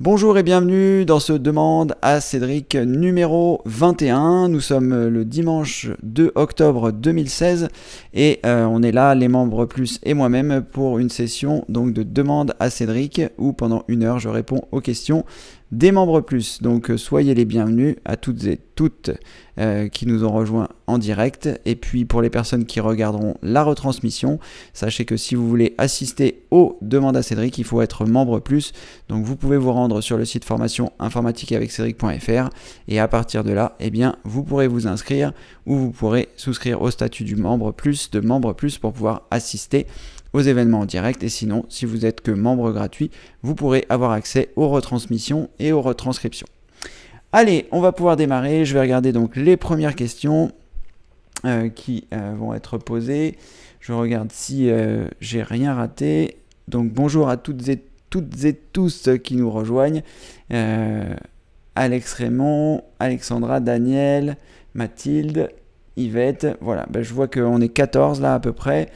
Bonjour et bienvenue dans ce Demande à Cédric numéro 21. Nous sommes le dimanche 2 octobre 2016 et on est là, les membres plus et moi-même, pour une session donc de Demande à Cédric où pendant 1 heure je réponds aux questions des membres plus. Donc soyez les bienvenus à toutes et toutes qui nous ont rejoints en direct. Et puis pour les personnes qui regarderont la retransmission, sachez que si vous voulez assister aux Demandes à Cédric, il faut être membre plus. Donc vous pouvez vous rendre sur le site formation informatique avec Cédric.fr et à partir de là, eh bien, vous pourrez vous inscrire ou vous pourrez souscrire au statut du membre plus, de membre plus, pour pouvoir assister aux événements en direct. Et sinon, si vous êtes que membre gratuit, vous pourrez avoir accès aux retransmissions et aux retranscriptions. Allez, on va pouvoir démarrer. Je vais regarder donc les premières questions qui vont être posées. Je regarde si j'ai rien raté. Donc bonjour à toutes et tous qui nous rejoignent. Alex Raymond, Alexandra, Daniel, Mathilde, Yvette. Voilà, je vois qu'on est 14 là à peu près.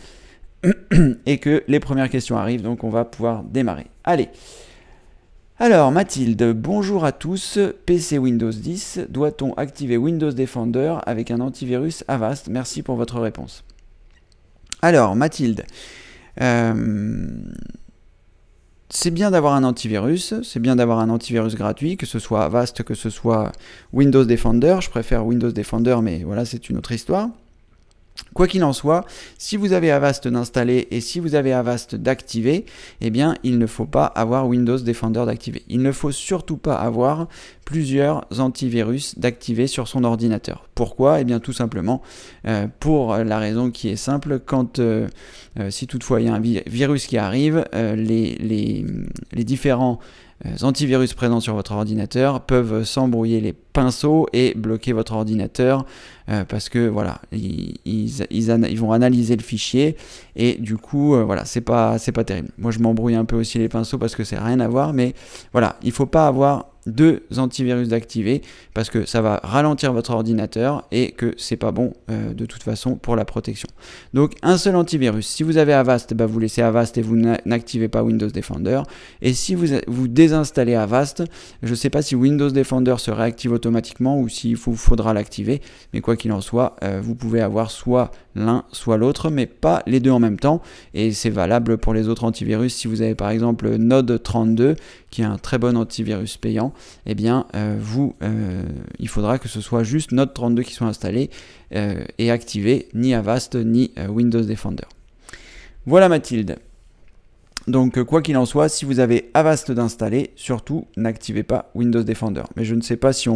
Et que les premières questions arrivent, donc on va pouvoir démarrer. Allez. Alors Mathilde, bonjour à tous. PC Windows 10, doit-on activer Windows Defender avec un antivirus Avast? Merci pour votre réponse. Alors Mathilde, c'est bien d'avoir un antivirus, c'est bien d'avoir un antivirus gratuit, que ce soit Avast, que ce soit Windows Defender. Je préfère Windows Defender, mais voilà, c'est une autre histoire. Quoi qu'il en soit, si vous avez Avast d'installer et si vous avez Avast d'activer, eh bien, il ne faut pas avoir Windows Defender d'activer. Il ne faut surtout pas avoir plusieurs antivirus d'activer sur son ordinateur. Pourquoi ? Eh bien, tout simplement, pour la raison qui est simple, si toutefois il y a un virus qui arrive, les différents antivirus présents sur votre ordinateur peuvent s'embrouiller les pinceaux et bloquer votre ordinateur parce que voilà, ils vont analyser le fichier et du coup voilà, c'est pas terrible. Moi je m'embrouille un peu aussi les pinceaux parce que c'est rien à voir, mais voilà, il faut pas avoir 2 antivirus d'activer parce que ça va ralentir votre ordinateur et que c'est pas bon de toute façon pour la protection. Donc un seul antivirus. Si vous avez Avast, vous laissez Avast et vous n'activez pas Windows Defender. Et si vous désinstallez Avast, je ne sais pas si Windows Defender se réactive automatiquement ou s'il vous faudra l'activer, mais quoi qu'il en soit, vous pouvez avoir soit l'un soit l'autre, mais pas les deux en même temps. Et c'est valable pour les autres antivirus. Si vous avez par exemple Node 32 qui est un très bon antivirus payant, eh bien il faudra que ce soit juste Node 32 qui soit installé et activé, ni Avast ni Windows Defender. Voilà Mathilde. Donc quoi qu'il en soit, si vous avez Avast d'installer, surtout n'activez pas Windows Defender. Mais je ne sais pas si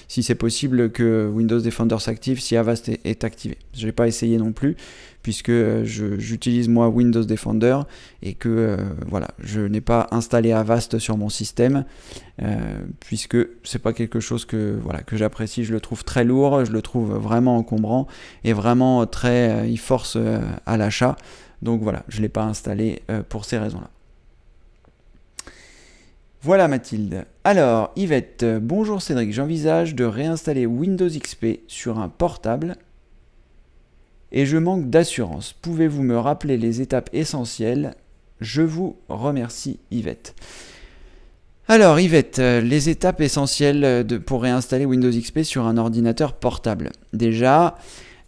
si c'est possible que Windows Defender s'active si Avast est activé. Je n'ai pas essayé non plus, puisque j'utilise moi Windows Defender et que voilà, je n'ai pas installé Avast sur mon système, puisque c'est pas quelque chose que j'apprécie. Je le trouve très lourd, je le trouve vraiment encombrant et vraiment il force à l'achat. Donc voilà, je ne l'ai pas installé pour ces raisons-là. Voilà Mathilde. Alors Yvette, bonjour Cédric, j'envisage de réinstaller Windows XP sur un portable et je manque d'assurance. Pouvez-vous me rappeler les étapes essentielles ? Je vous remercie Yvette. Alors Yvette, les étapes essentielles pour réinstaller Windows XP sur un ordinateur portable. Déjà,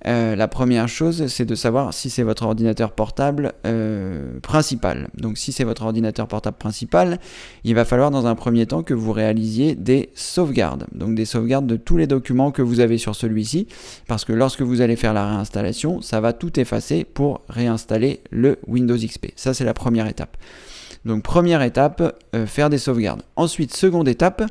la première chose, c'est de savoir si c'est votre ordinateur portable principal. Donc si c'est votre ordinateur portable principal, il va falloir dans un premier temps que vous réalisiez des sauvegardes. Donc des sauvegardes de tous les documents que vous avez sur celui-ci, parce que lorsque vous allez faire la réinstallation, ça va tout effacer pour réinstaller le Windows XP. Ça, c'est la première étape. Donc première étape, faire des sauvegardes. Ensuite, seconde étape,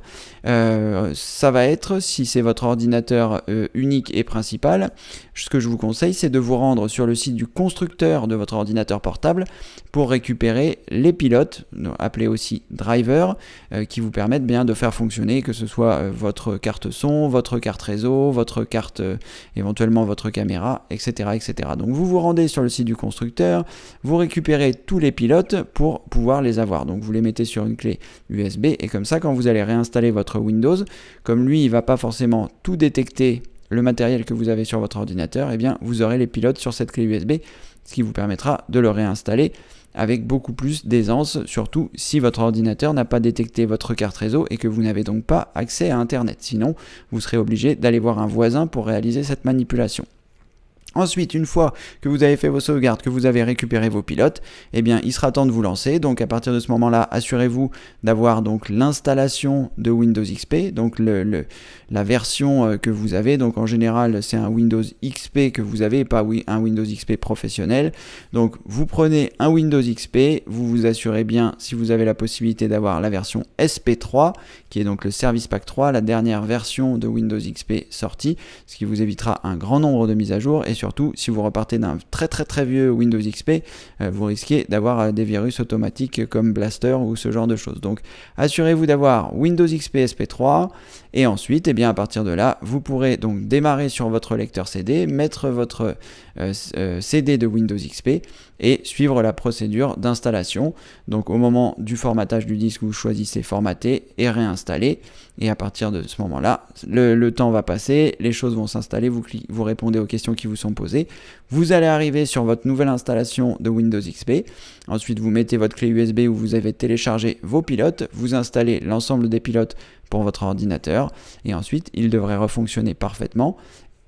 ça va être, si c'est votre ordinateur unique et principal, ce que je vous conseille, c'est de vous rendre sur le site du constructeur de votre ordinateur portable pour récupérer les pilotes, appelés aussi drivers, qui vous permettent bien de faire fonctionner, que ce soit votre carte son, votre carte réseau, votre carte, éventuellement votre caméra, etc., etc. Donc vous vous rendez sur le site du constructeur, vous récupérez tous les pilotes pour pouvoir les avoir. Donc vous les mettez sur une clé USB et comme ça, quand vous allez réinstaller votre Windows, comme lui, il ne va pas forcément tout détecter le matériel que vous avez sur votre ordinateur, eh bien vous aurez les pilotes sur cette clé USB, ce qui vous permettra de le réinstaller avec beaucoup plus d'aisance, surtout si votre ordinateur n'a pas détecté votre carte réseau et que vous n'avez donc pas accès à Internet. Sinon, vous serez obligé d'aller voir un voisin pour réaliser cette manipulation. Ensuite, une fois que vous avez fait vos sauvegardes, que vous avez récupéré vos pilotes, eh bien, il sera temps de vous lancer. Donc, à partir de ce moment-là, assurez-vous d'avoir donc l'installation de Windows XP, donc la version que vous avez. Donc, en général, c'est un Windows XP que vous avez, pas un Windows XP professionnel. Donc, vous prenez un Windows XP, vous vous assurez bien, si vous avez la possibilité, d'avoir la version SP3, qui est donc le Service Pack 3, la dernière version de Windows XP sortie, ce qui vous évitera un grand nombre de mises à jour. Et surtout, si vous repartez d'un très vieux Windows XP, vous risquez d'avoir des virus automatiques comme Blaster ou ce genre de choses. Donc, assurez-vous d'avoir Windows XP SP3 et ensuite, eh bien, à partir de là, vous pourrez donc démarrer sur votre lecteur CD, mettre votre CD de Windows XP et suivre la procédure d'installation. Donc, au moment du formatage du disque, vous choisissez formater et réinstaller. Et à partir de ce moment-là, le temps va passer, les choses vont s'installer, vous répondez aux questions qui vous sont posées. Vous allez arriver sur votre nouvelle installation de Windows XP. Ensuite, vous mettez votre clé USB où vous avez téléchargé vos pilotes. Vous installez l'ensemble des pilotes pour votre ordinateur. Et ensuite, il devrait refonctionner parfaitement,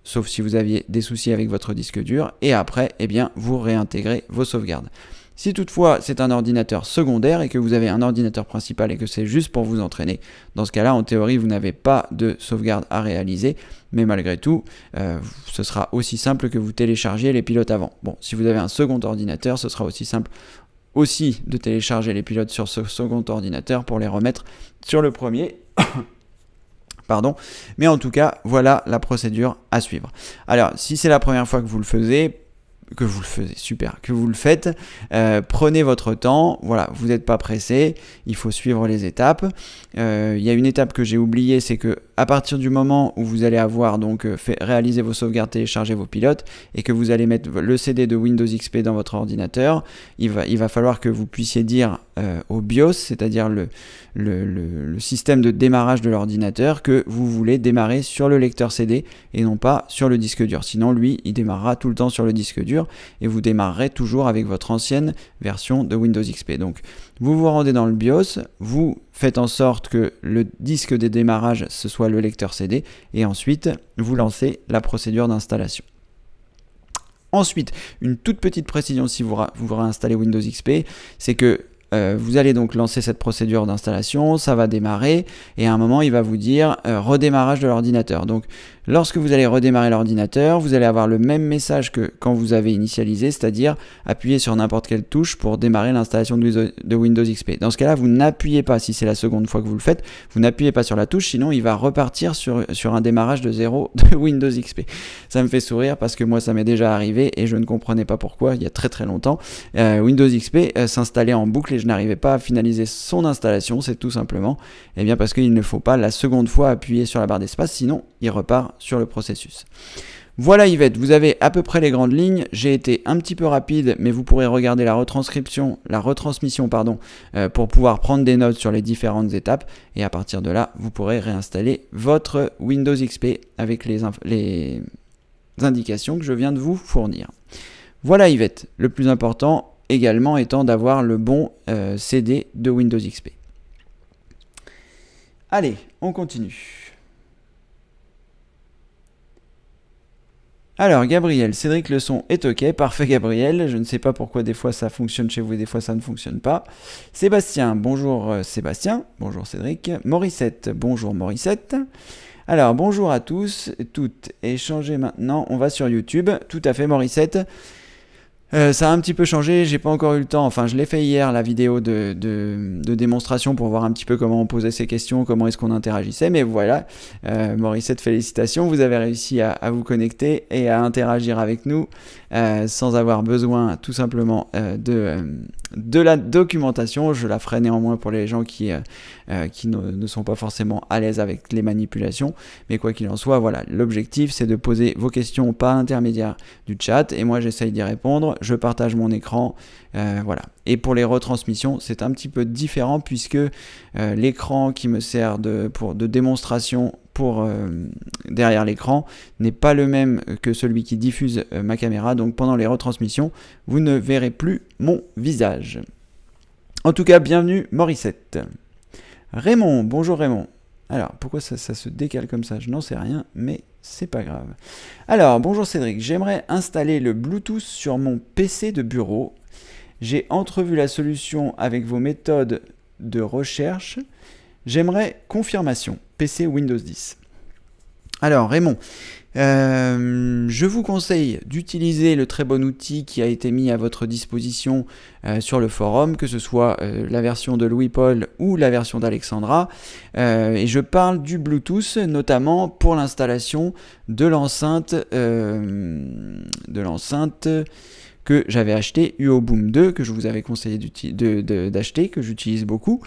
sauf si vous aviez des soucis avec votre disque dur. Et après, eh bien, vous réintégrez vos sauvegardes. Si toutefois c'est un ordinateur secondaire et que vous avez un ordinateur principal et que c'est juste pour vous entraîner, dans ce cas-là, en théorie, vous n'avez pas de sauvegarde à réaliser, mais malgré tout, ce sera aussi simple que vous téléchargiez les pilotes avant. Bon, si vous avez un second ordinateur, ce sera aussi simple aussi de télécharger les pilotes sur ce second ordinateur pour les remettre sur le premier. Pardon. Mais en tout cas, voilà la procédure à suivre. Alors, si c'est la première fois que vous le faites, prenez votre temps, voilà, vous n'êtes pas pressé, il faut suivre les étapes. Il y a une étape que j'ai oubliée, c'est que à partir du moment où vous allez avoir donc réalisé vos sauvegardes, téléchargé vos pilotes et que vous allez mettre le CD de Windows XP dans votre ordinateur, il va falloir que vous puissiez dire au BIOS, c'est-à-dire le système de démarrage de l'ordinateur, que vous voulez démarrer sur le lecteur CD et non pas sur le disque dur. Sinon, lui, il démarrera tout le temps sur le disque dur et vous démarrerez toujours avec votre ancienne version de Windows XP. Donc, vous vous rendez dans le BIOS, vous faites en sorte que le disque de démarrage, ce soit le lecteur CD, et ensuite, vous lancez la procédure d'installation. Ensuite, une toute petite précision si vous réinstallez Windows XP, c'est que vous allez donc lancer cette procédure d'installation, ça va démarrer, et à un moment, il va vous dire redémarrage de l'ordinateur. Donc, lorsque vous allez redémarrer l'ordinateur, vous allez avoir le même message que quand vous avez initialisé, c'est-à-dire appuyer sur n'importe quelle touche pour démarrer l'installation de Windows XP. Dans ce cas-là, vous n'appuyez pas, si c'est la seconde fois que vous le faites, vous n'appuyez pas sur la touche, sinon il va repartir sur un démarrage de zéro de Windows XP. Ça me fait sourire parce que moi, ça m'est déjà arrivé et je ne comprenais pas pourquoi, il y a très longtemps. Windows XP s'installait en boucle et je n'arrivais pas à finaliser son installation, c'est tout simplement parce qu'il ne faut pas la seconde fois appuyer sur la barre d'espace, sinon il repart sur le processus. Voilà Yvette, vous avez à peu près les grandes lignes. J'ai été un petit peu rapide, mais vous pourrez regarder la retransmission, pour pouvoir prendre des notes sur les différentes étapes. Et à partir de là, vous pourrez réinstaller votre Windows XP avec les indications que je viens de vous fournir. Voilà Yvette, le plus important également étant d'avoir le bon CD de Windows XP. Allez, on continue. Alors Gabriel, Cédric, le son est ok, parfait Gabriel, je ne sais pas pourquoi des fois ça fonctionne chez vous et des fois ça ne fonctionne pas. Sébastien, bonjour Sébastien, bonjour Cédric. Morissette, bonjour Morissette. Alors bonjour à tous et toutes, et changez maintenant, on va sur YouTube, tout à fait Morissette. Ça a un petit peu changé, j'ai pas encore eu le temps, enfin je l'ai fait hier la vidéo de démonstration pour voir un petit peu comment on posait ces questions, comment est-ce qu'on interagissait, mais voilà, Morissette, félicitations, vous avez réussi à vous connecter et à interagir avec nous sans avoir besoin tout simplement de la documentation. Je la ferai néanmoins pour les gens qui ne sont pas forcément à l'aise avec les manipulations, mais quoi qu'il en soit, voilà, l'objectif c'est de poser vos questions par l'intermédiaire du chat et moi j'essaye d'y répondre. Je partage mon écran, voilà. Et pour les retransmissions, c'est un petit peu différent puisque l'écran qui me sert de démonstration derrière l'écran n'est pas le même que celui qui diffuse ma caméra, donc pendant les retransmissions, vous ne verrez plus mon visage. En tout cas, bienvenue Morissette. Raymond, bonjour Raymond. Alors, pourquoi ça se décale comme ça? Je n'en sais rien, mais c'est pas grave. Alors, bonjour Cédric, j'aimerais installer le Bluetooth sur mon PC de bureau. J'ai entrevu la solution avec vos méthodes de recherche. J'aimerais confirmation, PC Windows 10. Alors Raymond, je vous conseille d'utiliser le très bon outil qui a été mis à votre disposition sur le forum, que ce soit la version de Louis-Paul ou la version d'Alexandra. Et je parle du Bluetooth, notamment pour l'installation de l'enceinte que j'avais acheté, UOBoom 2, que je vous avais conseillé d'acheter, que j'utilise beaucoup.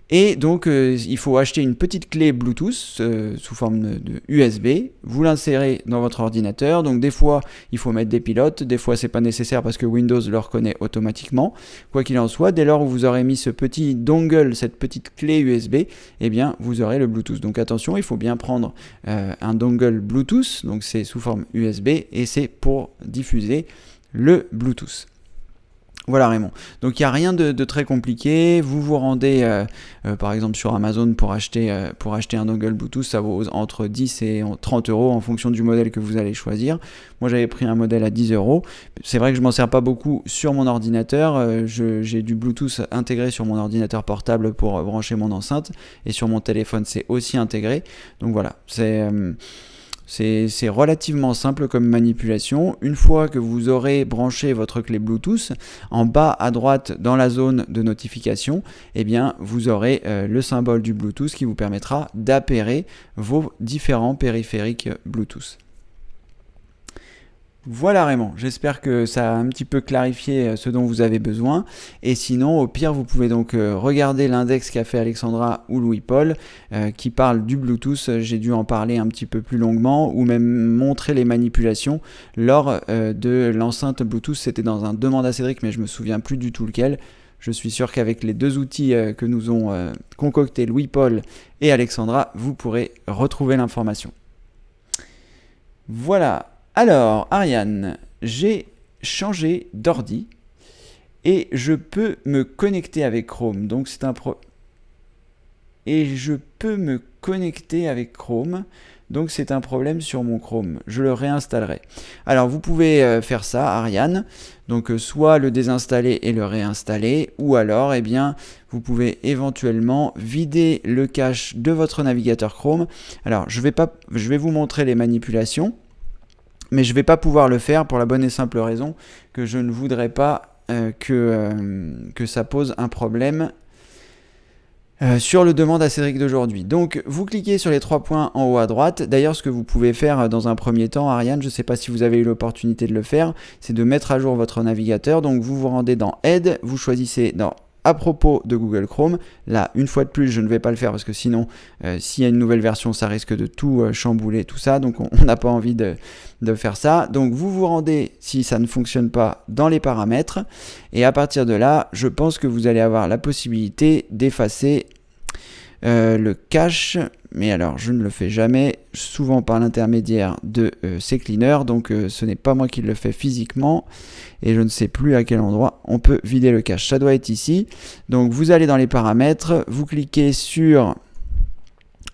Et donc, il faut acheter une petite clé Bluetooth sous forme de USB. Vous l'insérez dans votre ordinateur. Donc, des fois, il faut mettre des pilotes. Des fois, c'est pas nécessaire parce que Windows le reconnaît automatiquement. Quoi qu'il en soit, dès lors où vous aurez mis ce petit dongle, cette petite clé USB, eh bien, vous aurez le Bluetooth. Donc, attention, il faut bien prendre un dongle Bluetooth. Donc, c'est sous forme USB et c'est pour diffuser le Bluetooth. Voilà Raymond. Donc il n'y a rien de très compliqué. Vous vous rendez par exemple sur Amazon pour acheter un dongle Bluetooth. Ça vaut entre 10 et 30 euros en fonction du modèle que vous allez choisir. Moi j'avais pris un modèle à 10 euros. C'est vrai que je m'en sers pas beaucoup sur mon ordinateur. J'ai du Bluetooth intégré sur mon ordinateur portable pour brancher mon enceinte. Et sur mon téléphone c'est aussi intégré. Donc voilà, c'est relativement simple comme manipulation. Une fois que vous aurez branché votre clé Bluetooth, en bas à droite dans la zone de notification, eh bien, vous aurez le symbole du Bluetooth qui vous permettra d'appairer vos différents périphériques Bluetooth. Voilà Raymond, j'espère que ça a un petit peu clarifié ce dont vous avez besoin. Et sinon, au pire, vous pouvez donc regarder l'index qu'a fait Alexandra ou Louis-Paul qui parle du Bluetooth. J'ai dû en parler un petit peu plus longuement ou même montrer les manipulations lors de l'enceinte Bluetooth. C'était dans un demande à Cédric, mais je me souviens plus du tout lequel. Je suis sûr qu'avec les deux outils que nous ont concoctés Louis-Paul et Alexandra, vous pourrez retrouver l'information. Voilà. Alors, Ariane, j'ai changé d'ordi et je peux me connecter avec Chrome. Donc, c'est un problème sur mon Chrome. Je le réinstallerai. Alors, vous pouvez faire ça, Ariane. Donc, soit le désinstaller et le réinstaller, ou alors, eh bien, vous pouvez éventuellement vider le cache de votre navigateur Chrome. Alors, je vais vous montrer les manipulations. Mais je ne vais pas pouvoir le faire pour la bonne et simple raison que je ne voudrais pas que ça pose un problème sur le demande à Cédric d'aujourd'hui. Donc vous cliquez sur les 3 points en haut à droite. D'ailleurs, ce que vous pouvez faire dans un premier temps, Ariane, je ne sais pas si vous avez eu l'opportunité de le faire, c'est de mettre à jour votre navigateur. Donc vous vous rendez dans Aide, vous choisissez dans à propos de Google Chrome. Là, une fois de plus, je ne vais pas le faire parce que sinon, s'il y a une nouvelle version, ça risque de tout chambouler, tout ça. Donc, on n'a pas envie de faire ça. Donc, vous vous rendez, si ça ne fonctionne pas, dans les paramètres. Et à partir de là, je pense que vous allez avoir la possibilité d'effacer le cache. Mais alors, je ne le fais jamais, souvent par l'intermédiaire de CCleaner. Donc, ce n'est pas moi qui le fais physiquement. Et je ne sais plus à quel endroit on peut vider le cache. Ça doit être ici. Donc, vous allez dans les paramètres. Vous cliquez sur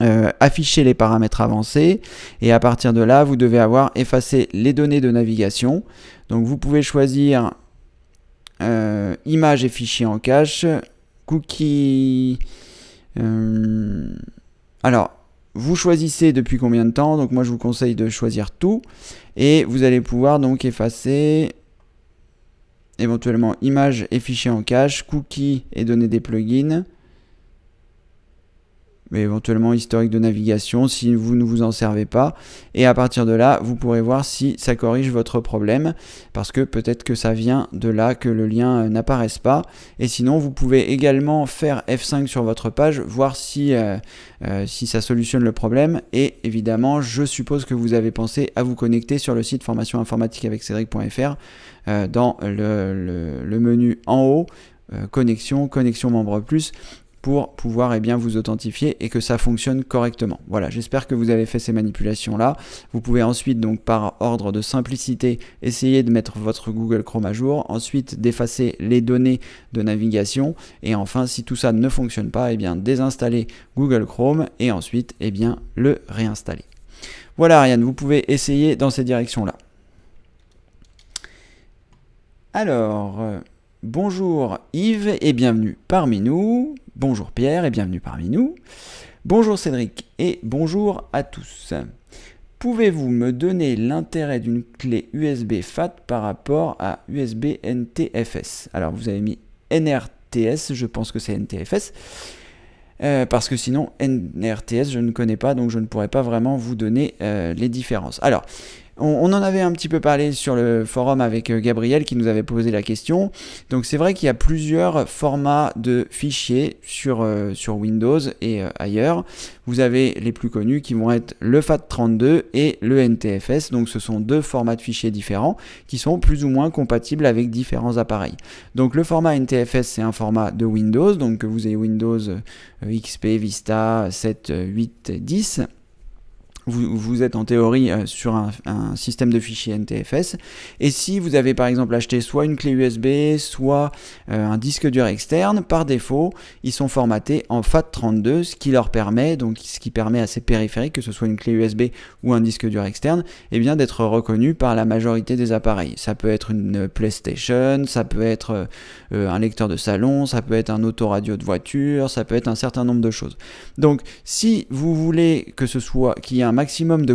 afficher les paramètres avancés. Et à partir de là, vous devez avoir effacé les données de navigation. Donc, vous pouvez choisir images et fichiers en cache. Cookies... alors, vous choisissez depuis combien de temps. Donc moi je vous conseille de choisir tout. Et vous allez pouvoir donc effacer éventuellement images et fichiers en cache, cookies et données des plugins. Mais éventuellement historique de navigation si vous ne vous en servez pas. Et à partir de là, vous pourrez voir si ça corrige votre problème. Parce que peut-être que ça vient de là que le lien n'apparaisse pas. Et sinon, vous pouvez également faire F5 sur votre page, voir si ça solutionne le problème. Et évidemment, je suppose que vous avez pensé à vous connecter sur le site formationinformatique-avec-cédric.fr dans le menu en haut, connexion membre plus. pour pouvoir vous authentifier et que ça fonctionne correctement. Voilà, j'espère que vous avez fait ces manipulations-là. Vous pouvez ensuite, donc par ordre de simplicité, essayer de mettre votre Google Chrome à jour, ensuite d'effacer les données de navigation, et enfin, si tout ça ne fonctionne pas, désinstaller Google Chrome et ensuite, le réinstaller. Voilà Ariane, vous pouvez essayer dans ces directions-là. Alors, bonjour Yves et bienvenue parmi nous. Bonjour Pierre et bienvenue parmi nous. Bonjour Cédric et bonjour à tous. Pouvez-vous me donner l'intérêt d'une clé USB FAT par rapport à USB NTFS? Alors vous avez mis NRTS, je pense que c'est NTFS. Parce que sinon NRTS je ne connais pas, donc je ne pourrais pas vraiment vous donner les différences. Alors on en avait un petit peu parlé sur le forum avec Gabriel qui nous avait posé la question. Donc c'est vrai qu'il y a plusieurs formats de fichiers sur Windows et ailleurs. Vous avez les plus connus qui vont être le FAT32 et le NTFS. Donc ce sont deux formats de fichiers différents qui sont plus ou moins compatibles avec différents appareils. Donc le format NTFS c'est un format de Windows, donc que vous ayez Windows XP, Vista, 7, 8, 10. Vous êtes en théorie sur un système de fichiers NTFS, et si vous avez par exemple acheté soit une clé USB, soit un disque dur externe, par défaut, ils sont formatés en FAT32, ce qui permet à ces périphériques, que ce soit une clé USB ou un disque dur externe, d'être reconnus par la majorité des appareils. Ça peut être une PlayStation, ça peut être un lecteur de salon, ça peut être un autoradio de voiture, ça peut être un certain nombre de choses. Donc, si vous voulez qu'il y ait un maximum de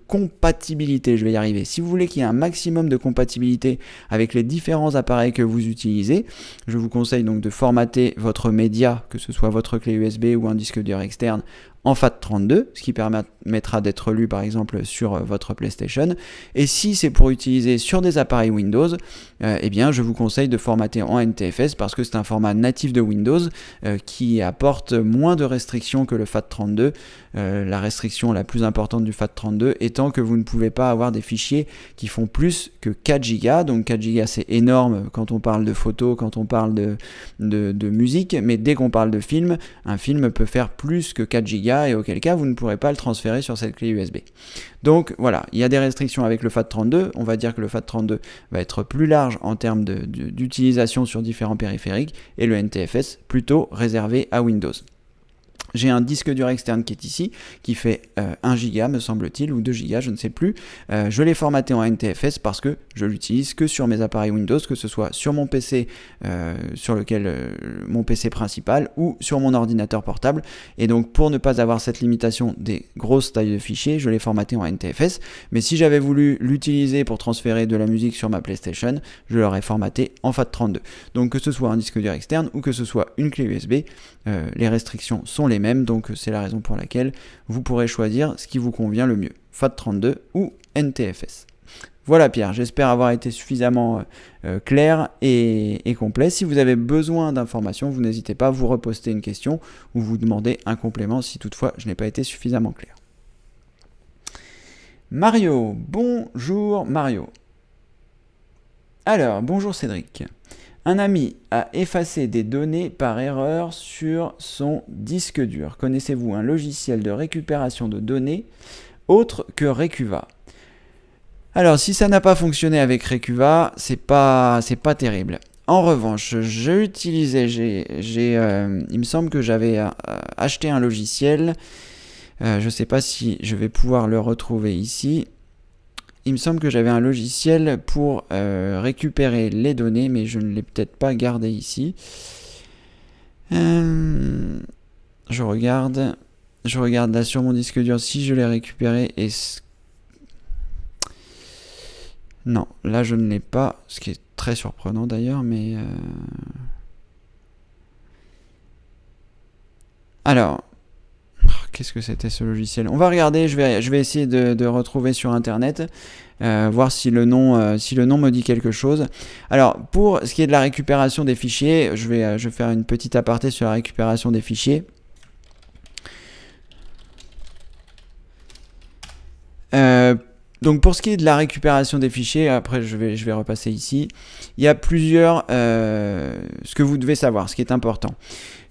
compatibilité, je vais y arriver. Si vous voulez qu'il y ait un maximum de compatibilité avec les différents appareils que vous utilisez, je vous conseille donc de formater votre média, que ce soit votre clé USB ou un disque dur externe, en FAT32, ce qui permettra d'être lu par exemple sur votre PlayStation. Et si c'est pour utiliser sur des appareils Windows, je vous conseille de formater en NTFS parce que c'est un format natif de Windows qui apporte moins de restrictions que le FAT32. La restriction la plus importante du FAT32 étant que vous ne pouvez pas avoir des fichiers qui font plus que 4 Go. Donc 4 Go c'est énorme quand on parle de photos, quand on parle de musique, mais dès qu'on parle de film, un film peut faire plus que 4 Go et auquel cas vous ne pourrez pas le transférer sur cette clé USB. Donc voilà, il y a des restrictions avec le FAT32, on va dire que le FAT32 va être plus large en termes d'utilisation sur différents périphériques et le NTFS plutôt réservé à Windows. J'ai un disque dur externe qui est ici, qui fait 1 Go me semble-t-il, ou 2 Go, je ne sais plus. Je l'ai formaté en NTFS parce que je l'utilise que sur mes appareils Windows, que ce soit sur mon PC, mon PC principal, ou sur mon ordinateur portable. Et donc pour ne pas avoir cette limitation des grosses tailles de fichiers, je l'ai formaté en NTFS. Mais si j'avais voulu l'utiliser pour transférer de la musique sur ma PlayStation, je l'aurais formaté en FAT32. Donc que ce soit un disque dur externe ou que ce soit une clé USB, les restrictions sont les mêmes, donc c'est la raison pour laquelle vous pourrez choisir ce qui vous convient le mieux, FAT32 ou NTFS. Voilà Pierre, j'espère avoir été suffisamment clair et complet. Si vous avez besoin d'informations, vous n'hésitez pas à vous reposter une question ou vous demander un complément si toutefois je n'ai pas été suffisamment clair. Mario, bonjour Mario. Alors, bonjour Cédric. Un ami a effacé des données par erreur sur son disque dur. Connaissez-vous un logiciel de récupération de données autre que Recuva? Alors, si ça n'a pas fonctionné avec Recuva, c'est pas terrible. En revanche, il me semble que j'avais acheté un logiciel. Je ne sais pas si je vais pouvoir le retrouver ici. Il me semble que j'avais un logiciel pour récupérer les données, mais je ne l'ai peut-être pas gardé ici. Je regarde là sur mon disque dur si je l'ai récupéré. Non, là je ne l'ai pas, ce qui est très surprenant d'ailleurs, mais... Alors... Qu'est-ce que c'était ce logiciel? On va regarder, je vais essayer de retrouver sur internet, voir si le nom me dit quelque chose. Alors, pour ce qui est de la récupération des fichiers, je vais faire une petite aparté sur la récupération des fichiers. Donc pour ce qui est de la récupération des fichiers, après je vais repasser ici, il y a plusieurs, ce que vous devez savoir, ce qui est important.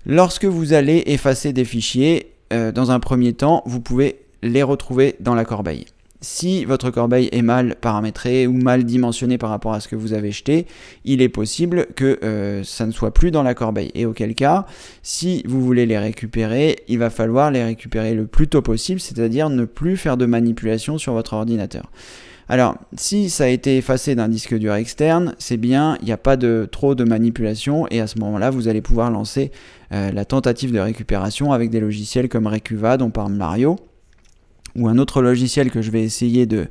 Lorsque vous allez effacer des fichiers, dans un premier temps, vous pouvez les retrouver dans la corbeille. Si votre corbeille est mal paramétrée ou mal dimensionnée par rapport à ce que vous avez jeté, il est possible que ça ne soit plus dans la corbeille. Et auquel cas, si vous voulez les récupérer, il va falloir les récupérer le plus tôt possible, c'est-à-dire ne plus faire de manipulation sur votre ordinateur. Alors, si ça a été effacé d'un disque dur externe, c'est bien, il n'y a pas trop de manipulation, et à ce moment-là, vous allez pouvoir lancer la tentative de récupération avec des logiciels comme Recuva, dont parle Mario, ou un autre logiciel que je vais essayer de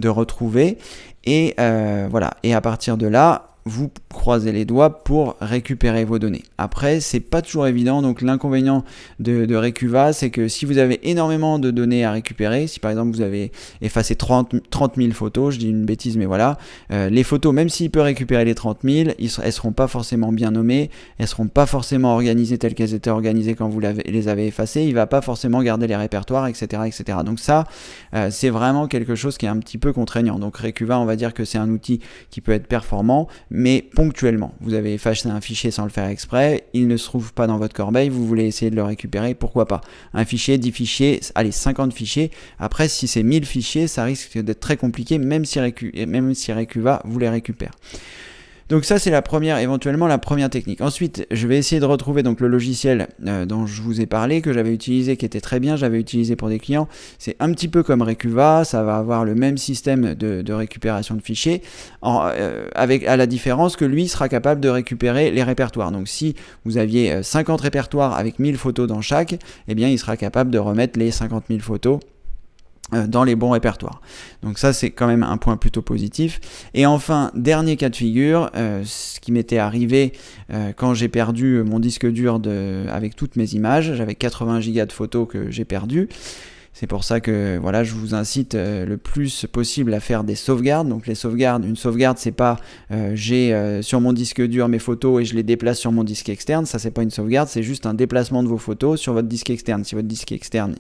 retrouver. Et voilà. Et à partir de là, vous croisez les doigts pour récupérer vos données. Après, c'est pas toujours évident. Donc l'inconvénient de Recuva, c'est que si vous avez énormément de données à récupérer, si par exemple vous avez effacé 30 000 photos, je dis une bêtise, mais voilà, les photos, même s'il peut récupérer les 30 000, elles seront pas forcément bien nommées, elles seront pas forcément organisées telles qu'elles étaient organisées quand vous les avez effacées, il va pas forcément garder les répertoires, etc., etc. Donc ça, c'est vraiment quelque chose qui est un petit peu contraignant. Donc Recuva, on va dire que c'est un outil qui peut être performant, mais ponctuellement. Vous avez effacé un fichier sans le faire exprès, il ne se trouve pas dans votre corbeille, vous voulez essayer de le récupérer, pourquoi pas. Un fichier, 10 fichiers, allez, 50 fichiers. Après, si c'est 1000 fichiers, ça risque d'être très compliqué, même si Recuva vous les récupère. Donc ça, c'est éventuellement la première technique. Ensuite, je vais essayer de retrouver donc le logiciel dont je vous ai parlé, que j'avais utilisé, qui était très bien, j'avais utilisé pour des clients. C'est un petit peu comme Recuva, ça va avoir le même système de récupération de fichiers, avec à la différence que lui sera capable de récupérer les répertoires. Donc si vous aviez 50 répertoires avec 1000 photos dans chaque, eh bien il sera capable de remettre les 50 000 photos dans les bons répertoires. Donc ça, c'est quand même un point plutôt positif. Et enfin, dernier cas de figure, ce qui m'était arrivé quand j'ai perdu mon disque dur avec toutes mes images. J'avais 80 gigas de photos que j'ai perdues. C'est pour ça que voilà, je vous incite le plus possible à faire des sauvegardes. Donc les sauvegardes, une sauvegarde, c'est pas j'ai sur mon disque dur mes photos et je les déplace sur mon disque externe. Ça, c'est pas une sauvegarde, c'est juste un déplacement de vos photos sur votre disque externe. Si votre disque externe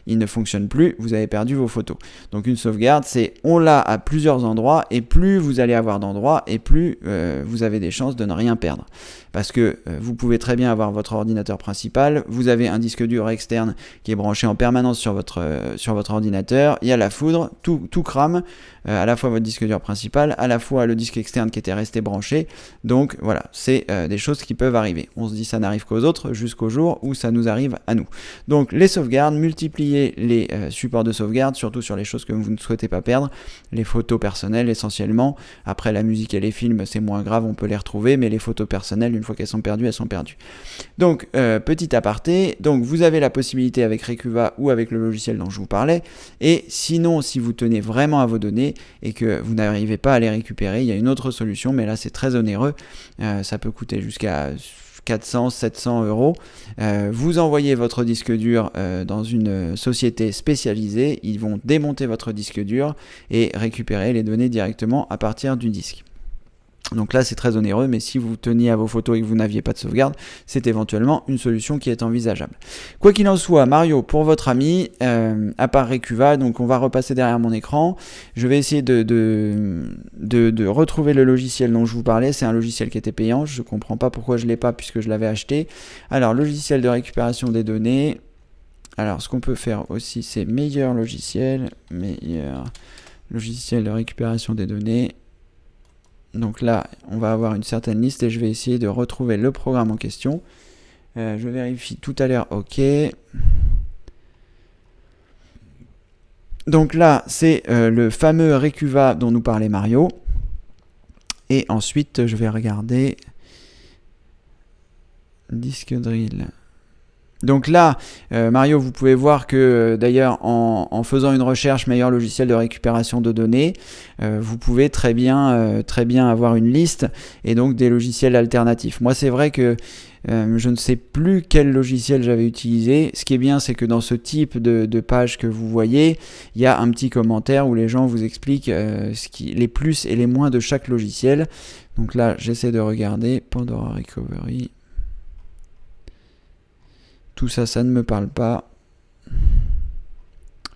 il ne fonctionne plus, vous avez perdu vos photos. Donc une sauvegarde, c'est on l'a à plusieurs endroits, et plus vous allez avoir d'endroits, et plus vous avez des chances de ne rien perdre. Parce que vous pouvez très bien avoir votre ordinateur principal, vous avez un disque dur externe qui est branché en permanence sur votre ordinateur, il y a la foudre, tout crame, à la fois votre disque dur principal, à la fois le disque externe qui était resté branché. Donc voilà, c'est des choses qui peuvent arriver. On se dit ça n'arrive qu'aux autres jusqu'au jour où ça nous arrive à nous. Donc les sauvegardes, multipliez les supports de sauvegarde, surtout sur les choses que vous ne souhaitez pas perdre, les photos personnelles essentiellement. Après la musique et les films, c'est moins grave, on peut les retrouver, mais les photos personnelles, une fois qu'elles sont perdues, elles sont perdues. Donc petit aparté, donc vous avez la possibilité avec Recuva ou avec le logiciel dont je vous parlais, et sinon, si vous tenez vraiment à vos données et que vous n'arrivez pas à les récupérer, il y a une autre solution, mais là c'est très onéreux, ça peut coûter jusqu'à 400-700 euros. Vous envoyez votre disque dur dans une société spécialisée, ils vont démonter votre disque dur et récupérer les données directement à partir du disque. Donc là, c'est très onéreux, mais si vous teniez à vos photos et que vous n'aviez pas de sauvegarde, c'est éventuellement une solution qui est envisageable. Quoi qu'il en soit, Mario, pour votre ami, à part Recuva, donc on va repasser derrière mon écran. Je vais essayer de retrouver le logiciel dont je vous parlais. C'est un logiciel qui était payant. Je ne comprends pas pourquoi je ne l'ai pas puisque je l'avais acheté. Alors, logiciel de récupération des données. Alors, ce qu'on peut faire aussi, c'est meilleur logiciel de récupération des données. Donc là, on va avoir une certaine liste et je vais essayer de retrouver le programme en question. Je vérifie tout à l'heure, ok. Donc là, c'est le fameux Recuva dont nous parlait Mario. Et ensuite, je vais regarder Disk Drill. Donc là, Mario, vous pouvez voir que d'ailleurs en faisant une recherche meilleur logiciel de récupération de données, vous pouvez très bien avoir une liste et donc des logiciels alternatifs. Moi, c'est vrai que je ne sais plus quel logiciel j'avais utilisé. Ce qui est bien, c'est que dans ce type de page que vous voyez, il y a un petit commentaire où les gens vous expliquent les plus et les moins de chaque logiciel. Donc là, j'essaie de regarder Pandora Recovery. Tout ça, ça ne me parle pas.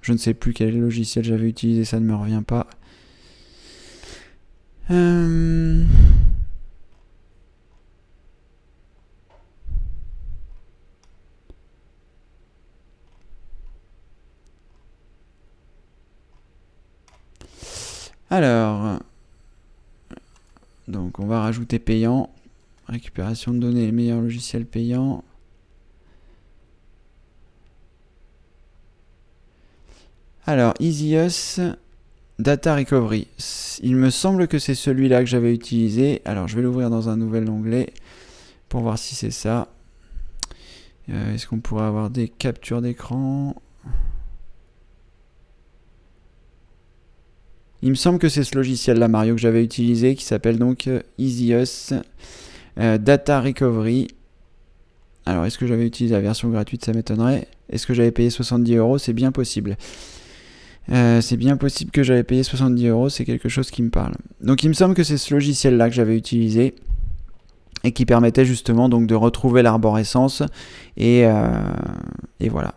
Je ne sais plus quel logiciel j'avais utilisé, ça ne me revient pas. Alors, donc on va rajouter payant. Récupération de données, les meilleurs logiciels payants. Alors, EasyUs Data Recovery. Il me semble que c'est celui-là que j'avais utilisé. Alors, je vais l'ouvrir dans un nouvel onglet pour voir si c'est ça. Est-ce qu'on pourrait avoir des captures d'écran? Il me semble que c'est ce logiciel-là, Mario, que j'avais utilisé, qui s'appelle donc EasyUs Data Recovery. Alors, est-ce que j'avais utilisé la version gratuite? Ça m'étonnerait. Est-ce que j'avais payé 70 €? C'est bien possible. C'est bien possible que j'avais payé 70 €, c'est quelque chose qui me parle. Donc il me semble que c'est ce logiciel-là que j'avais utilisé et qui permettait justement donc de retrouver l'arborescence et voilà.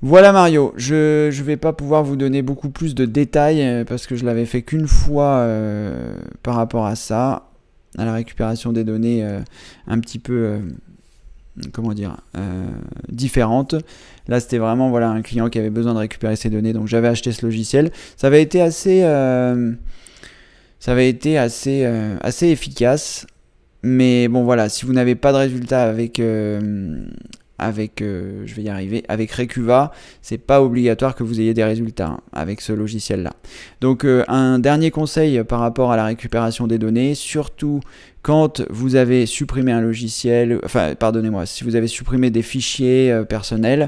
Voilà Mario, je vais pas pouvoir vous donner beaucoup plus de détails parce que je l'avais fait qu'une fois par rapport à ça, à la récupération des données un petit peu... différentes. Là, c'était vraiment un client qui avait besoin de récupérer ses données, donc j'avais acheté ce logiciel. Ça avait été assez efficace, mais bon voilà, si vous n'avez pas de résultat avec je vais y arriver, avec Recuva, c'est pas obligatoire que vous ayez des résultats avec ce logiciel-là. Donc un dernier conseil par rapport à la récupération des données, surtout quand vous avez supprimé un logiciel, si vous avez supprimé des fichiers personnels,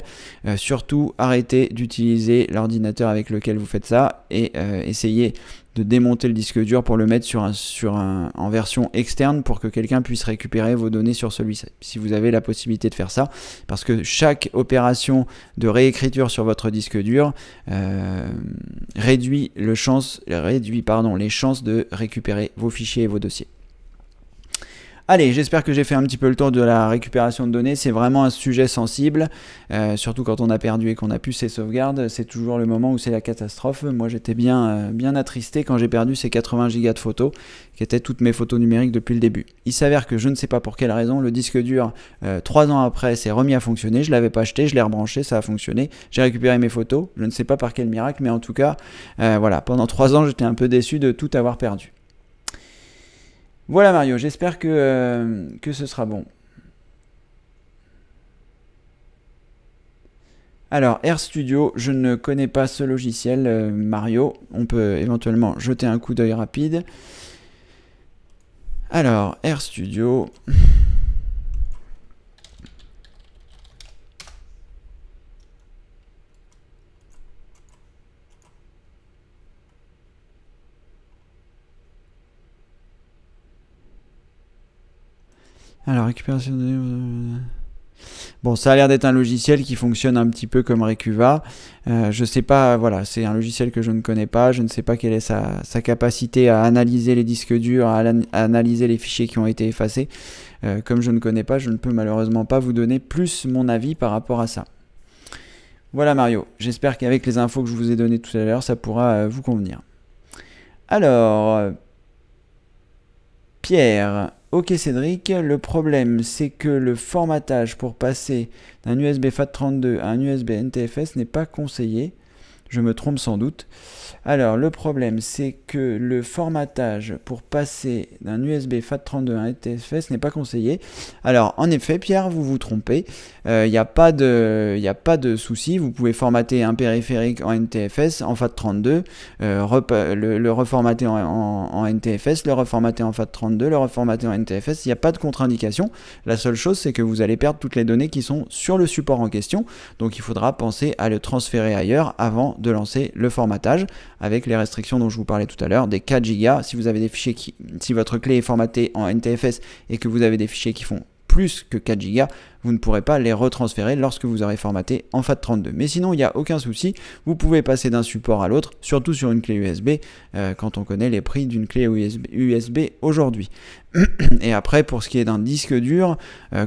surtout arrêtez d'utiliser l'ordinateur avec lequel vous faites ça et essayez de démonter le disque dur pour le mettre en version externe pour que quelqu'un puisse récupérer vos données sur celui-ci, si vous avez la possibilité de faire ça, parce que chaque opération de réécriture sur votre disque dur réduit les chances de récupérer vos fichiers et vos dossiers. Allez, j'espère que j'ai fait un petit peu le tour de la récupération de données. C'est vraiment un sujet sensible, surtout quand on a perdu et qu'on a plus ses sauvegardes. C'est toujours le moment où c'est la catastrophe. Moi, j'étais bien attristé quand j'ai perdu ces 80 gigas de photos, qui étaient toutes mes photos numériques depuis le début. Il s'avère que je ne sais pas pour quelle raison, le disque dur, 3 ans après, s'est remis à fonctionner. Je ne l'avais pas acheté, je l'ai rebranché, ça a fonctionné. J'ai récupéré mes photos. Je ne sais pas par quel miracle, mais en tout cas, pendant 3 ans, j'étais un peu déçu de tout avoir perdu. Voilà Mario, j'espère que ce sera bon. Alors RStudio, je ne connais pas ce logiciel Mario, on peut éventuellement jeter un coup d'œil rapide. Alors RStudio... Alors, récupération de données... Bon, ça a l'air d'être un logiciel qui fonctionne un petit peu comme Recuva. Je sais pas, c'est un logiciel que je ne connais pas. Je ne sais pas quelle est sa capacité à analyser les disques durs, à analyser les fichiers qui ont été effacés. Comme je ne connais pas, je ne peux malheureusement pas vous donner plus mon avis par rapport à ça. Voilà Mario, j'espère qu'avec les infos que je vous ai données tout à l'heure, ça pourra vous convenir. Alors, Pierre... Ok Cédric, le problème c'est que le formatage pour passer d'un USB FAT32 à un USB NTFS n'est pas conseillé. Je me trompe sans doute. Alors le problème c'est que le formatage pour passer d'un USB FAT32 à un NTFS n'est pas conseillé. Alors en effet Pierre, vous vous trompez. Il n'y a pas de souci. Vous pouvez formater un périphérique en NTFS, en FAT32, le reformater en NTFS, le reformater en FAT32, le reformater en NTFS. Il n'y a pas de contre-indication. La seule chose c'est que vous allez perdre toutes les données qui sont sur le support en question. Donc il faudra penser à le transférer ailleurs avant de lancer le formatage, avec les restrictions dont je vous parlais tout à l'heure, des 4 Go. Si vous avez des fichiers si votre clé est formatée en NTFS et que vous avez des fichiers qui font plus que 4 Go, vous ne pourrez pas les retransférer lorsque vous aurez formaté en FAT32. Mais sinon, il n'y a aucun souci, vous pouvez passer d'un support à l'autre, surtout sur une clé USB, quand on connaît les prix d'une clé USB aujourd'hui. Et après, pour ce qui est d'un disque dur,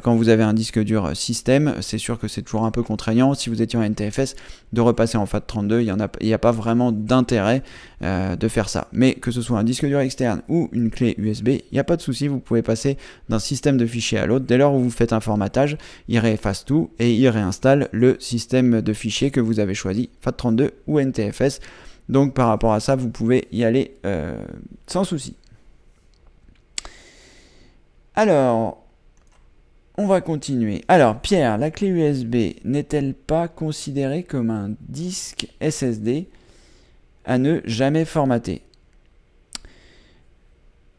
quand vous avez un disque dur système, c'est sûr que c'est toujours un peu contraignant. Si vous étiez en NTFS, de repasser en FAT32, il n'y a pas vraiment d'intérêt de faire ça. Mais que ce soit un disque dur externe ou une clé USB, il n'y a pas de souci, vous pouvez passer d'un système de fichiers à l'autre. Dès lors où vous faites un formatage, il réefface tout et il réinstalle le système de fichiers que vous avez choisi, FAT32 ou NTFS. Donc par rapport à ça, vous pouvez y aller sans souci. Alors, on va continuer. Alors, Pierre, la clé USB n'est-elle pas considérée comme un disque SSD à ne jamais formater?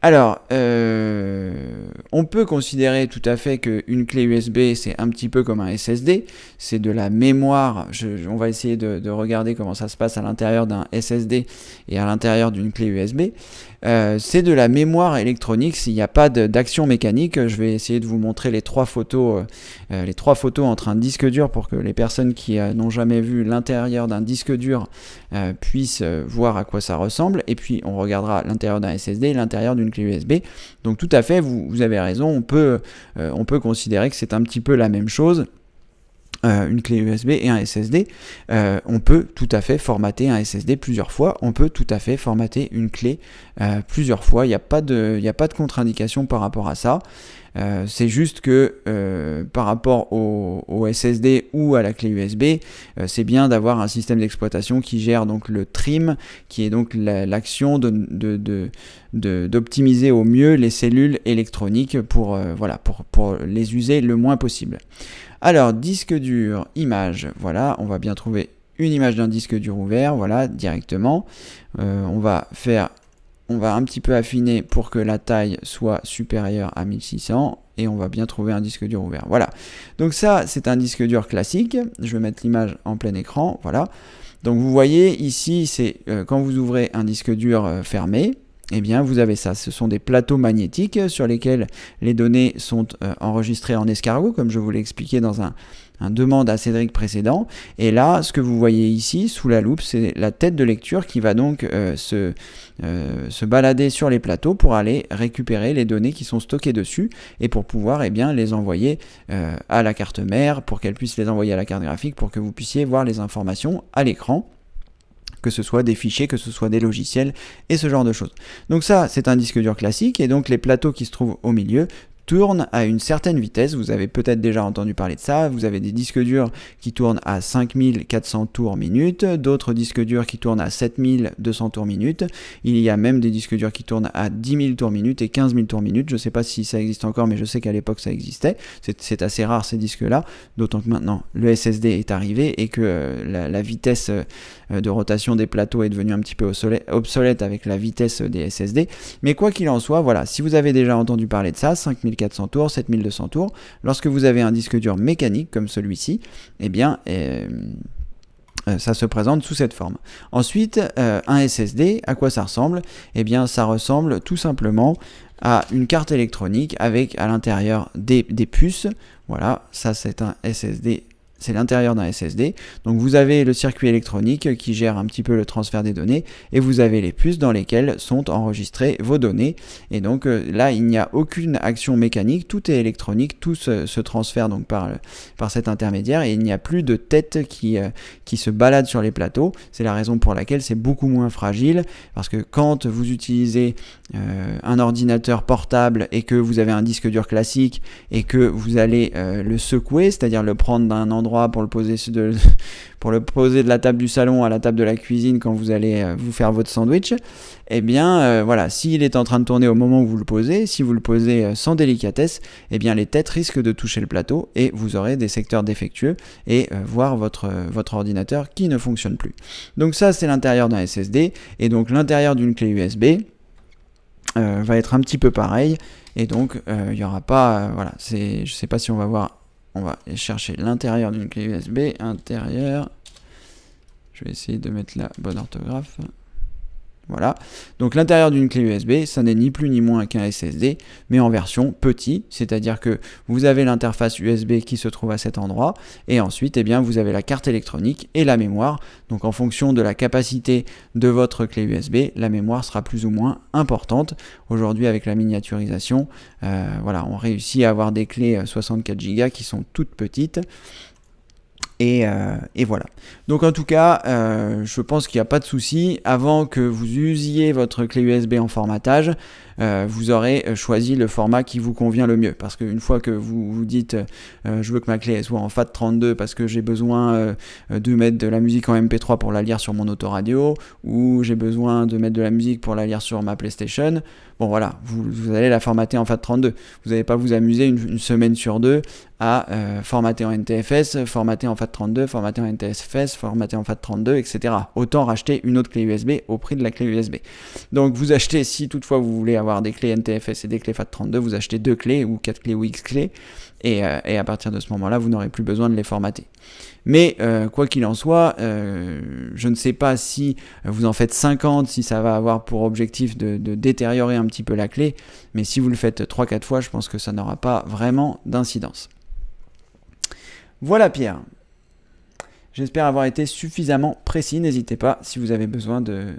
Alors, on peut considérer tout à fait qu'une clé USB, c'est un petit peu comme un SSD. C'est de la mémoire. On va essayer de regarder comment ça se passe à l'intérieur d'un SSD et à l'intérieur d'une clé USB. C'est de la mémoire électronique s'il n'y a pas d'action mécanique. Je vais essayer de vous montrer les trois photos entre un disque dur pour que les personnes qui n'ont jamais vu l'intérieur d'un disque dur puissent voir à quoi ça ressemble. Et puis on regardera l'intérieur d'un SSD et l'intérieur d'une clé USB. Donc tout à fait, vous avez raison, on peut considérer que c'est un petit peu la même chose. Une clé USB et un SSD, on peut tout à fait formater un SSD plusieurs fois, on peut tout à fait formater une clé plusieurs fois, il n'y a pas de contre-indication par rapport à ça. C'est juste que par rapport au SSD ou à la clé USB, c'est bien d'avoir un système d'exploitation qui gère donc le trim, qui est donc l'action d'optimiser au mieux les cellules électroniques pour les user le moins possible. Alors, disque dur, image, voilà, on va bien trouver une image d'un disque dur ouvert, voilà, directement. On va un petit peu affiner pour que la taille soit supérieure à 1600 et on va bien trouver un disque dur ouvert. Voilà. Donc ça, c'est un disque dur classique. Je vais mettre l'image en plein écran, voilà. Donc vous voyez ici, c'est quand vous ouvrez un disque dur fermé, eh bien vous avez ça, ce sont des plateaux magnétiques sur lesquels les données sont enregistrées en escargot, comme je vous l'ai expliqué dans un demande à Cédric précédent. Et là, ce que vous voyez ici, sous la loupe, c'est la tête de lecture qui va donc se balader sur les plateaux pour aller récupérer les données qui sont stockées dessus et pour pouvoir les envoyer à la carte mère, pour qu'elle puisse les envoyer à la carte graphique, pour que vous puissiez voir les informations à l'écran, que ce soit des fichiers, que ce soit des logiciels et ce genre de choses. Donc ça, c'est un disque dur classique et donc les plateaux qui se trouvent au milieu tourne à une certaine vitesse. Vous avez peut-être déjà entendu parler de ça. Vous avez des disques durs qui tournent à 5400 tours minute, d'autres disques durs qui tournent à 7200 tours minute. Il y a même des disques durs qui tournent à 10 000 tours minute et 15 000 tours minute. Je ne sais pas si ça existe encore, mais je sais qu'à l'époque ça existait. C'est assez rare ces disques-là, d'autant que maintenant le SSD est arrivé et que la vitesse de rotation des plateaux est devenue un petit peu obsolète avec la vitesse des SSD. Mais quoi qu'il en soit, voilà, si vous avez déjà entendu parler de ça, 5400 tours, 7200 tours, lorsque vous avez un disque dur mécanique comme celui-ci, eh bien ça se présente sous cette forme. Ensuite, un SSD, à quoi ça ressemble? Eh bien ça ressemble tout simplement à une carte électronique avec à l'intérieur des puces. Voilà, ça c'est un SSD. C'est l'intérieur d'un SSD. Donc vous avez le circuit électronique qui gère un petit peu le transfert des données et vous avez les puces dans lesquelles sont enregistrées vos données. Et donc là, il n'y a aucune action mécanique, tout est électronique, tout se transfère donc par cet intermédiaire et il n'y a plus de tête qui se balade sur les plateaux. C'est la raison pour laquelle c'est beaucoup moins fragile parce que quand vous utilisez un ordinateur portable et que vous avez un disque dur classique et que vous allez le secouer, c'est-à-dire le prendre d'un endroit pour le poser de la table du salon à la table de la cuisine quand vous allez vous faire votre sandwich, eh bien voilà, s'il est en train de tourner au moment où vous le posez, si vous le posez sans délicatesse, eh bien les têtes risquent de toucher le plateau et vous aurez des secteurs défectueux et voir votre ordinateur qui ne fonctionne plus. Donc ça, c'est l'intérieur d'un SSD et donc l'intérieur d'une clé USB va être un petit peu pareil et donc il n'y aura pas voilà, je sais pas si on va voir. On va chercher l'intérieur d'une clé USB, intérieur, je vais essayer de mettre la bonne orthographe, voilà. Donc l'intérieur d'une clé USB, ça n'est ni plus ni moins qu'un SSD, mais en version petit, c'est-à-dire que vous avez l'interface USB qui se trouve à cet endroit, et ensuite, eh bien, vous avez la carte électronique et la mémoire. Donc en fonction de la capacité de votre clé USB, la mémoire sera plus ou moins importante. Aujourd'hui, avec la miniaturisation, voilà, on réussit à avoir des clés 64 Go qui sont toutes petites. Et voilà. Donc en tout cas, je pense qu'il n'y a pas de souci. Avant que vous usiez votre clé USB en formatage, vous aurez choisi le format qui vous convient le mieux. Parce qu'une fois que vous vous dites je veux que ma clé soit en FAT32 parce que j'ai besoin de mettre de la musique en MP3 pour la lire sur mon autoradio, ou j'ai besoin de mettre de la musique pour la lire sur ma PlayStation, bon voilà, vous allez la formater en FAT32. Vous n'allez pas vous amuser une semaine sur deux à formater en NTFS, formater en FAT32, formater en NTFS, formater en FAT32, etc. Autant racheter une autre clé USB au prix de la clé USB. Donc vous achetez, si toutefois vous voulez avoir des clés NTFS et des clés FAT32, vous achetez 2 clés ou 4 clés ou X clés, et à partir de ce moment-là, vous n'aurez plus besoin de les formater. Mais quoi qu'il en soit, je ne sais pas si vous en faites 50, si ça va avoir pour objectif de détériorer un petit peu la clé, mais si vous le faites 3-4 fois, je pense que ça n'aura pas vraiment d'incidence. Voilà Pierre. J'espère avoir été suffisamment précis. N'hésitez pas si vous avez besoin de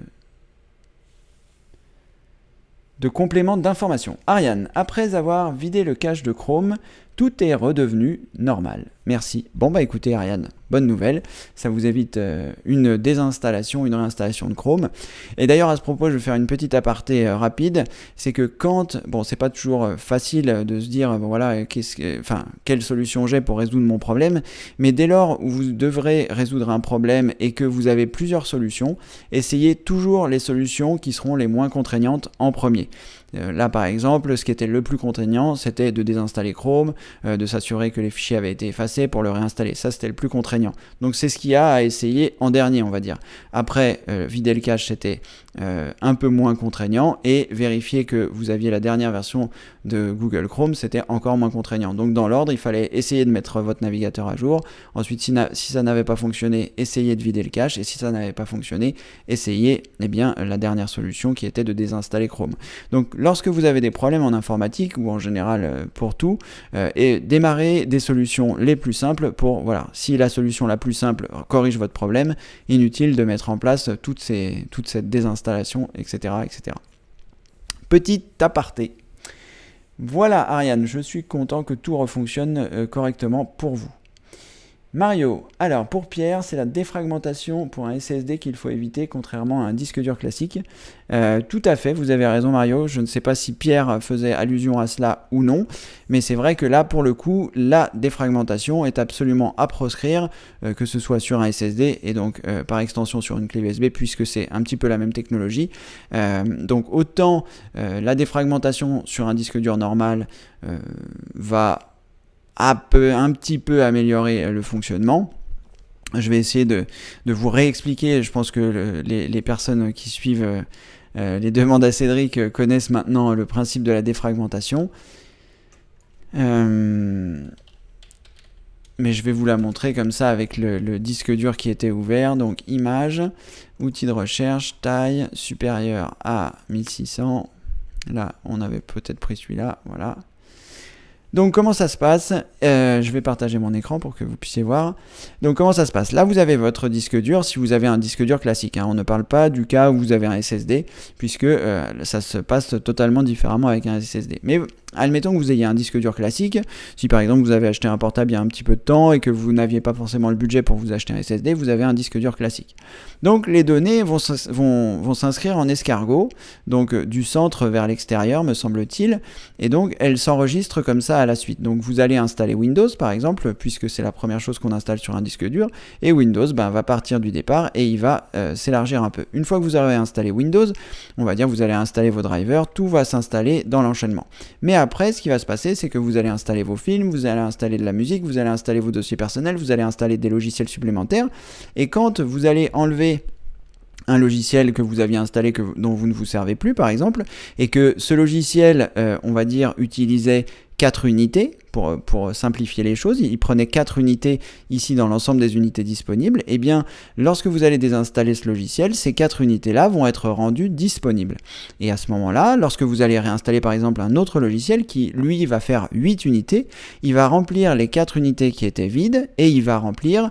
compléments d'information. Ariane, après avoir vidé le cache de Chrome, tout est redevenu normal. Merci. Bon bah écoutez Ariane, bonne nouvelle, ça vous évite une désinstallation, une réinstallation de Chrome. Et d'ailleurs à ce propos, je vais faire une petite aparté rapide, c'est que quand, bon c'est pas toujours facile de se dire, bon, voilà, quelle solution j'ai pour résoudre mon problème, mais dès lors où vous devrez résoudre un problème et que vous avez plusieurs solutions, essayez toujours les solutions qui seront les moins contraignantes en premier. Là par exemple, ce qui était le plus contraignant, c'était de désinstaller Chrome, de s'assurer que les fichiers avaient été effacés pour le réinstaller. Ça c'était le plus contraignant. Donc c'est ce qu'il y a à essayer en dernier, on va dire. Après, vider le cache, c'était un peu moins contraignant, et vérifier que vous aviez la dernière version de Google Chrome, c'était encore moins contraignant. Donc dans l'ordre, il fallait essayer de mettre votre navigateur à jour. Ensuite, si ça n'avait pas fonctionné, essayez de vider le cache, et si ça n'avait pas fonctionné, essayez la dernière solution qui était de désinstaller Chrome. Donc lorsque vous avez des problèmes en informatique, ou en général pour tout, et démarrez des solutions les plus simples pour, voilà, si la solution la plus simple corrige votre problème, inutile de mettre en place toute cette désinstallation, etc., etc. Petit aparté. Voilà Ariane, je suis content que tout refonctionne correctement pour vous. Mario, alors pour Pierre, c'est la défragmentation pour un SSD qu'il faut éviter, contrairement à un disque dur classique. Tout à fait, vous avez raison Mario, je ne sais pas si Pierre faisait allusion à cela ou non, mais c'est vrai que là pour le coup, la défragmentation est absolument à proscrire, que ce soit sur un SSD et donc par extension sur une clé USB, puisque c'est un petit peu la même technologie. Donc autant la défragmentation sur un disque dur normal va un petit peu améliorer le fonctionnement. Je vais essayer de vous réexpliquer. Je pense que les personnes qui suivent les demandes à Cédric connaissent maintenant le principe de la défragmentation. Mais je vais vous la montrer comme ça avec le disque dur qui était ouvert. Donc image, outil de recherche, taille supérieure à 1600. Là, on avait peut-être pris celui-là. Voilà. Donc comment ça se passe ? Je vais partager mon écran pour que vous puissiez voir. Donc comment ça se passe ? Là vous avez votre disque dur, si vous avez un disque dur classique, hein. On ne parle pas du cas où vous avez un SSD, puisque ça se passe totalement différemment avec un SSD. Mais admettons que vous ayez un disque dur classique, si par exemple vous avez acheté un portable il y a un petit peu de temps et que vous n'aviez pas forcément le budget pour vous acheter un SSD, vous avez un disque dur classique. Donc les données vont s'inscrire en escargot, donc du centre vers l'extérieur me semble-t-il, et donc elles s'enregistrent comme ça à la suite. Donc vous allez installer Windows par exemple, puisque c'est la première chose qu'on installe sur un disque dur, et Windows va partir du départ et il va s'élargir un peu. Une fois que vous avez installé Windows, on va dire vous allez installer vos drivers, tout va s'installer dans l'enchaînement. Mais après, ce qui va se passer, c'est que vous allez installer vos films, vous allez installer de la musique, vous allez installer vos dossiers personnels, vous allez installer des logiciels supplémentaires, et quand vous allez enlever un logiciel que vous aviez installé dont vous ne vous servez plus par exemple, et que ce logiciel, on va dire, utilisait 4 unités, pour simplifier les choses, il prenait 4 unités ici dans l'ensemble des unités disponibles, et bien lorsque vous allez désinstaller ce logiciel, ces 4 unités-là vont être rendues disponibles. Et à ce moment-là, lorsque vous allez réinstaller par exemple un autre logiciel qui, lui, va faire 8 unités, il va remplir les 4 unités qui étaient vides, et il va remplir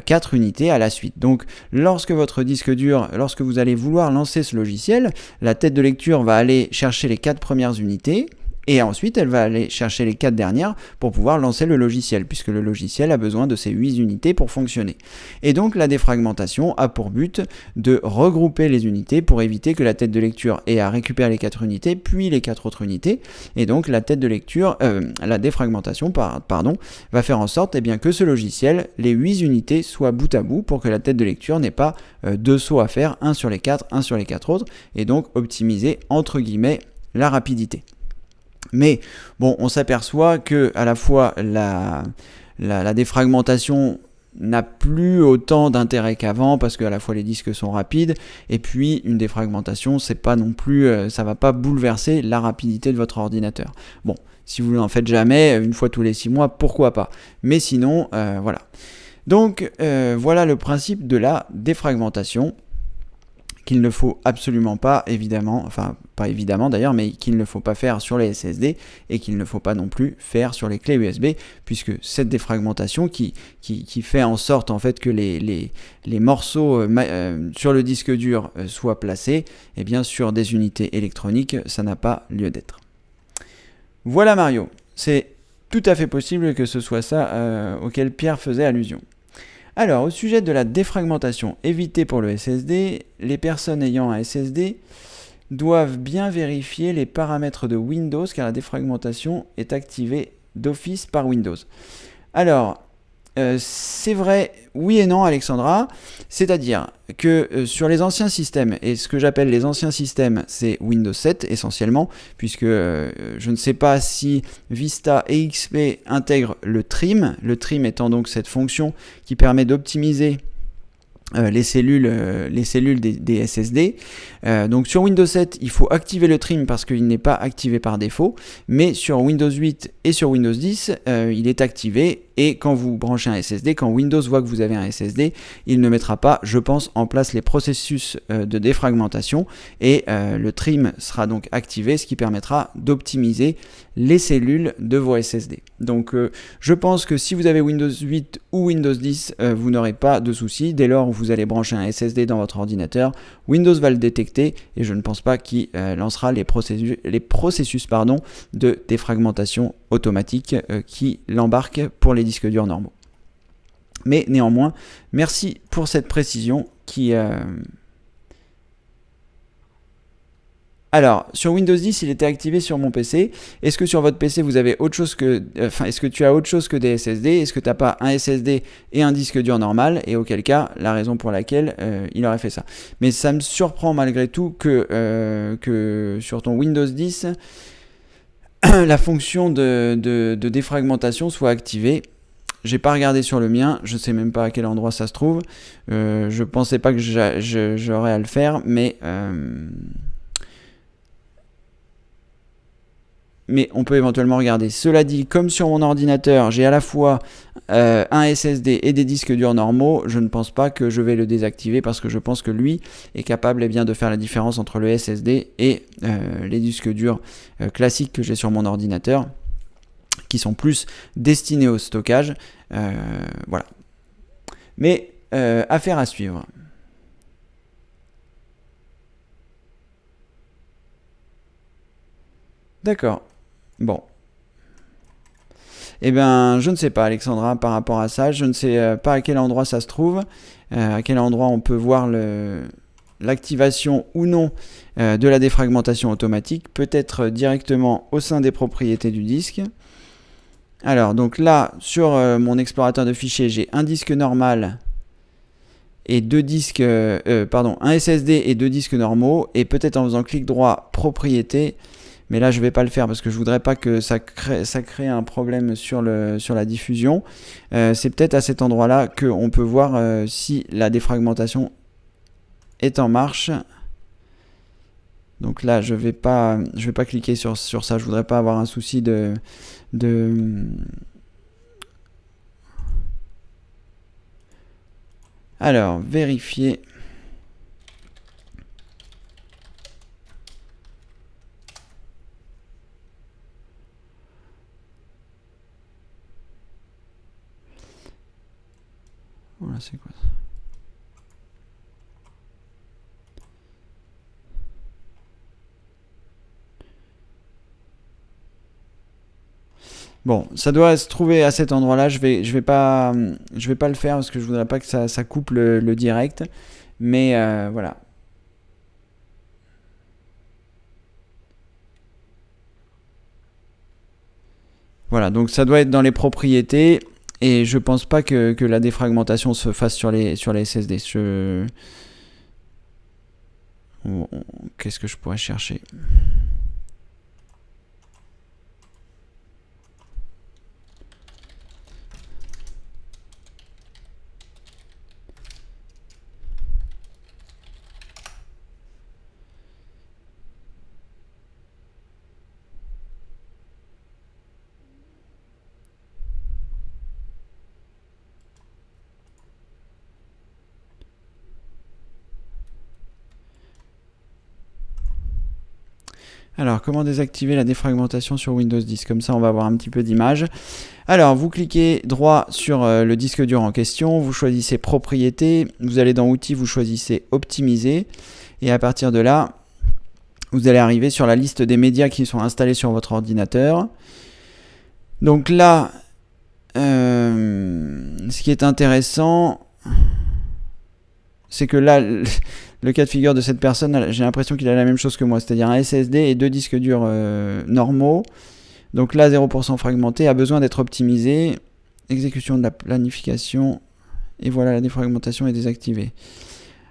4 unités à la suite. Donc lorsque votre disque dur, lorsque vous allez vouloir lancer ce logiciel, la tête de lecture va aller chercher les 4 premières unités, Et ensuite, elle va aller chercher les 4 dernières pour pouvoir lancer le logiciel, puisque le logiciel a besoin de ces 8 unités pour fonctionner. Et donc, la défragmentation a pour but de regrouper les unités pour éviter que la tête de lecture ait à récupérer les 4 unités, puis les 4 autres unités. Et donc, la tête de lecture, la défragmentation, va faire en sorte que ce logiciel, les 8 unités soient bout à bout pour que la tête de lecture n'ait pas 2 sauts à faire, un sur les 4, un sur les 4 autres, et donc optimiser, entre guillemets, la rapidité. Mais bon, on s'aperçoit que à la fois la défragmentation n'a plus autant d'intérêt qu'avant parce qu'à la fois les disques sont rapides et puis une défragmentation, c'est pas non plus, ça va pas bouleverser la rapidité de votre ordinateur. Bon, si vous n'en faites jamais, une fois tous les 6 mois, pourquoi pas. Mais sinon, voilà. Donc voilà le principe de la défragmentation, qu'il ne faut absolument pas, évidemment, enfin pas évidemment d'ailleurs, mais qu'il ne faut pas faire sur les SSD et qu'il ne faut pas non plus faire sur les clés USB, puisque cette défragmentation qui fait en sorte en fait que les morceaux sur le disque dur soient placés, eh bien sur des unités électroniques, ça n'a pas lieu d'être. Voilà Mario, c'est tout à fait possible que ce soit ça auquel Pierre faisait allusion. Alors, au sujet de la défragmentation évitée pour le SSD, les personnes ayant un SSD doivent bien vérifier les paramètres de Windows car la défragmentation est activée d'office par Windows. Alors, c'est vrai, oui et non Alexandra, c'est-à-dire que sur les anciens systèmes, et ce que j'appelle les anciens systèmes, c'est Windows 7 essentiellement, puisque je ne sais pas si Vista et XP intègrent le trim étant donc cette fonction qui permet d'optimiser les cellules des SSD. Donc sur Windows 7, il faut activer le trim parce qu'il n'est pas activé par défaut, mais sur Windows 8 et sur Windows 10, il est activé et quand vous branchez un SSD, quand Windows voit que vous avez un SSD, il ne mettra pas, je pense, en place les processus de défragmentation et le trim sera donc activé, ce qui permettra d'optimiser les cellules de vos SSD. Donc je pense que si vous avez Windows 8 ou Windows 10, vous n'aurez pas de soucis. Dès lors où vous allez brancher un SSD dans votre ordinateur, Windows va le détecter et je ne pense pas qu'il lancera les processus de défragmentation automatique qui l'embarquent pour les disques durs normaux. Mais néanmoins, merci pour cette précision qui... Alors, sur Windows 10, il était activé sur mon PC. Est-ce que sur votre PC, vous avez autre chose que... est-ce que tu as autre chose que des SSD ? Est-ce que tu n'as pas un SSD et un disque dur normal ? Et auquel cas, la raison pour laquelle il aurait fait ça. Mais ça me surprend malgré tout que sur ton Windows 10, la fonction de défragmentation soit activée. J'ai pas regardé sur le mien, je sais même pas à quel endroit ça se trouve. Je pensais pas que j'aurais à le faire, mais on peut éventuellement regarder. Cela dit, comme sur mon ordinateur, j'ai à la fois un SSD et des disques durs normaux, je ne pense pas que je vais le désactiver parce que je pense que lui est capable de faire la différence entre le SSD et les disques durs classiques que j'ai sur mon ordinateur, qui sont plus destinés au stockage. Voilà. Mais affaire à suivre. D'accord. Bon. Eh bien, je ne sais pas, Alexandra, par rapport à ça. Je ne sais pas à quel endroit ça se trouve, à quel endroit on peut voir l'activation ou non de la défragmentation automatique. Peut-être directement au sein des propriétés du disque. Alors, donc là, sur mon explorateur de fichiers, j'ai un disque normal et deux disques, un SSD et deux disques normaux. Et peut-être en faisant clic droit, propriété. Mais là, je ne vais pas le faire parce que je ne voudrais pas que ça crée un problème sur la diffusion. C'est peut-être à cet endroit-là qu'on peut voir si la défragmentation est en marche. Donc là, je vais pas cliquer sur ça. Je ne voudrais pas avoir un souci de... Alors, vérifier... Voilà, c'est quoi ça ? Bon, ça doit se trouver à cet endroit-là. Je vais pas le faire parce que je voudrais pas que ça coupe le direct. Mais voilà. Voilà, donc ça doit être dans les propriétés. Et je pense pas que la défragmentation se fasse sur les SSD. Qu'est-ce que je pourrais chercher ? Alors, comment désactiver la défragmentation sur Windows 10 ? Comme ça, on va avoir un petit peu d'image. Alors, vous cliquez droit sur le disque dur en question, vous choisissez Propriétés, vous allez dans Outils, vous choisissez Optimiser, et à partir de là, vous allez arriver sur la liste des médias qui sont installés sur votre ordinateur. Donc là, ce qui est intéressant, c'est que là, le cas de figure de cette personne, j'ai l'impression qu'il a la même chose que moi, c'est-à-dire un SSD et 2 disques durs normaux. Donc là, 0% fragmenté, a besoin d'être optimisé. Exécution de la planification. Et voilà, la défragmentation est désactivée.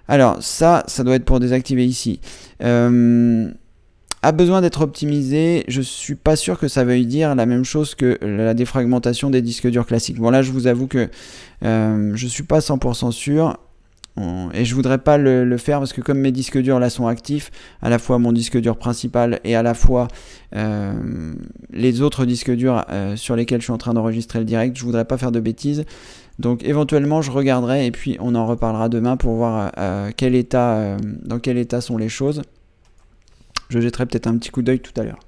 Alors, ça doit être pour désactiver ici. A besoin d'être optimisé, je suis pas sûr que ça veuille dire la même chose que la défragmentation des disques durs classiques. Bon, là, je vous avoue que je suis pas 100% sûr. Et je voudrais pas le faire parce que comme mes disques durs là sont actifs, à la fois mon disque dur principal et à la fois les autres disques durs sur lesquels je suis en train d'enregistrer le direct, je voudrais pas faire de bêtises. Donc éventuellement je regarderai et puis on en reparlera demain pour voir dans quel état sont les choses. Je jetterai peut-être un petit coup d'œil tout à l'heure.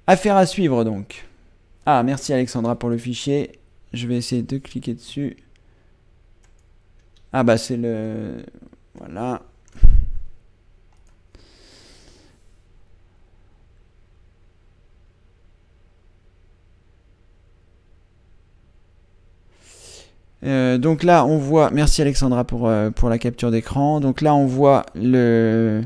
Affaire à suivre donc. Ah, merci Alexandra pour le fichier. Je vais essayer de cliquer dessus. Ah bah c'est le... Voilà. Donc là on voit... Merci Alexandra pour la capture d'écran. Donc là on voit le...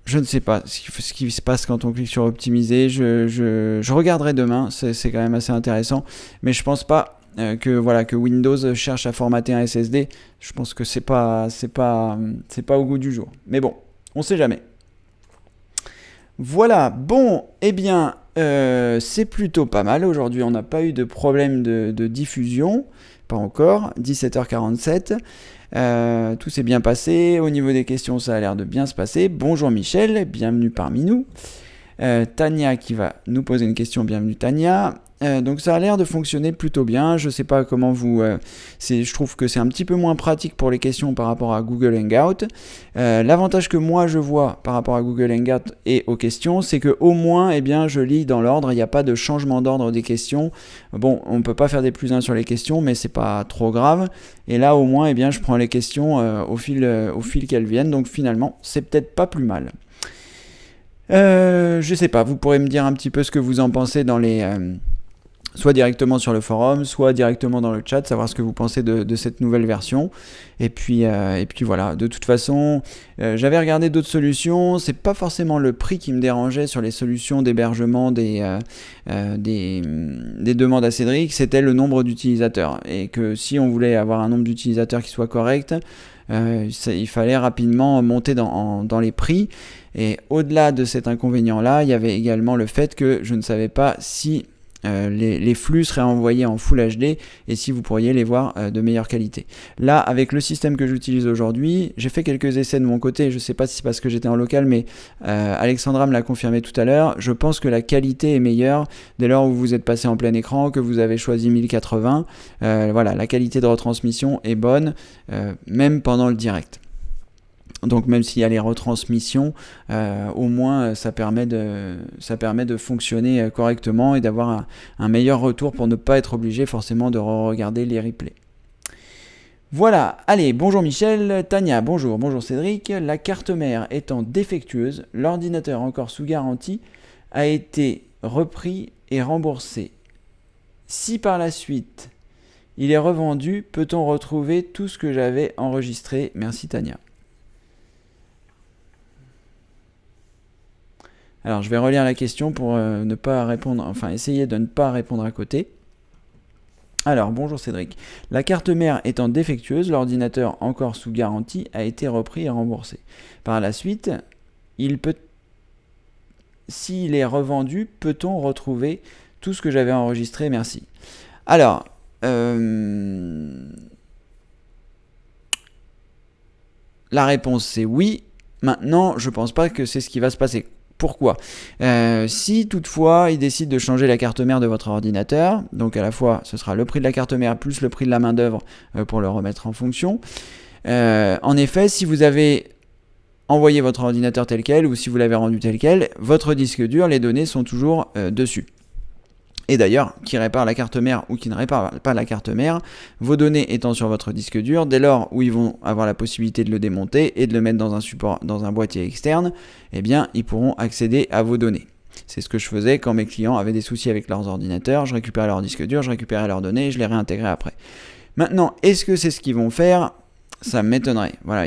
Je ne sais pas ce qui se passe quand on clique sur optimiser. Je regarderai demain. C'est quand même assez intéressant. Mais je pense pas... que Windows cherche à formater un SSD, je pense que c'est pas au goût du jour. Mais bon, on sait jamais. Voilà, bon, eh bien, c'est plutôt pas mal. Aujourd'hui, on n'a pas eu de problème de diffusion, pas encore, 17h47. Tout s'est bien passé. Au niveau des questions, ça a l'air de bien se passer. Bonjour Michel, bienvenue parmi nous. Tania qui va nous poser une question, bienvenue Tania. Donc ça a l'air de fonctionner plutôt bien. Je sais pas comment vous... je trouve que c'est un petit peu moins pratique pour les questions par rapport à Google Hangout. L'avantage que moi je vois par rapport à Google Hangout et aux questions, c'est que au moins, eh bien, je lis dans l'ordre. Il n'y a pas de changement d'ordre des questions. Bon, on peut pas faire des plus 1 sur les questions, mais c'est pas trop grave. Et là, au moins, eh bien, je prends les questions au fil qu'elles viennent. Donc finalement, c'est peut-être pas plus mal. Je sais pas. Vous pourrez me dire un petit peu ce que vous en pensez dans les... soit directement sur le forum, soit directement dans le chat, savoir ce que vous pensez de cette nouvelle version. Et puis voilà, de toute façon, j'avais regardé d'autres solutions, c'est pas forcément le prix qui me dérangeait sur les solutions d'hébergement des demandes à Cédric, c'était le nombre d'utilisateurs. Et que si on voulait avoir un nombre d'utilisateurs qui soit correct, il fallait rapidement monter dans les prix. Et au-delà de cet inconvénient-là, il y avait également le fait que je ne savais pas si... les flux seraient envoyés en Full HD et si vous pourriez les voir de meilleure qualité. Là, avec le système que j'utilise aujourd'hui, j'ai fait quelques essais de mon côté, je ne sais pas si c'est parce que j'étais en local, mais Alexandra me l'a confirmé tout à l'heure, je pense que la qualité est meilleure dès lors où vous êtes passé en plein écran, que vous avez choisi 1080, voilà, la qualité de retransmission est bonne, même pendant le direct. Donc même s'il y a les retransmissions, au moins ça permet de fonctionner correctement et d'avoir un meilleur retour pour ne pas être obligé forcément de regarder les replays. Voilà, allez, bonjour Michel, Tania, bonjour Cédric. La carte mère étant défectueuse, l'ordinateur encore sous garantie a été repris et remboursé. Si par la suite il est revendu, peut-on retrouver tout ce que j'avais enregistré? Merci Tania. Alors je vais relire la question pour ne pas répondre, enfin essayer de ne pas répondre à côté. Alors bonjour Cédric. La carte mère étant défectueuse, l'ordinateur encore sous garantie a été repris et remboursé. Par la suite, s'il est revendu, peut-on retrouver tout ce que j'avais enregistré? Merci. Alors, la réponse c'est oui. Maintenant, je pense pas que c'est ce qui va se passer. Pourquoi? Si toutefois il décide de changer la carte mère de votre ordinateur, donc à la fois ce sera le prix de la carte mère plus le prix de la main d'œuvre pour le remettre en fonction. En effet, si vous avez envoyé votre ordinateur tel quel ou si vous l'avez rendu tel quel, votre disque dur, les données sont toujours dessus. Et d'ailleurs, qui répare la carte mère ou qui ne répare pas la carte mère, vos données étant sur votre disque dur, dès lors où ils vont avoir la possibilité de le démonter et de le mettre dans un support, dans un boîtier externe, eh bien, ils pourront accéder à vos données. C'est ce que je faisais quand mes clients avaient des soucis avec leurs ordinateurs, je récupérais leur disque dur, je récupérais leurs données et je les réintégrais après. Maintenant, est-ce que c'est ce qu'ils vont faire? Ça m'étonnerait. Voilà,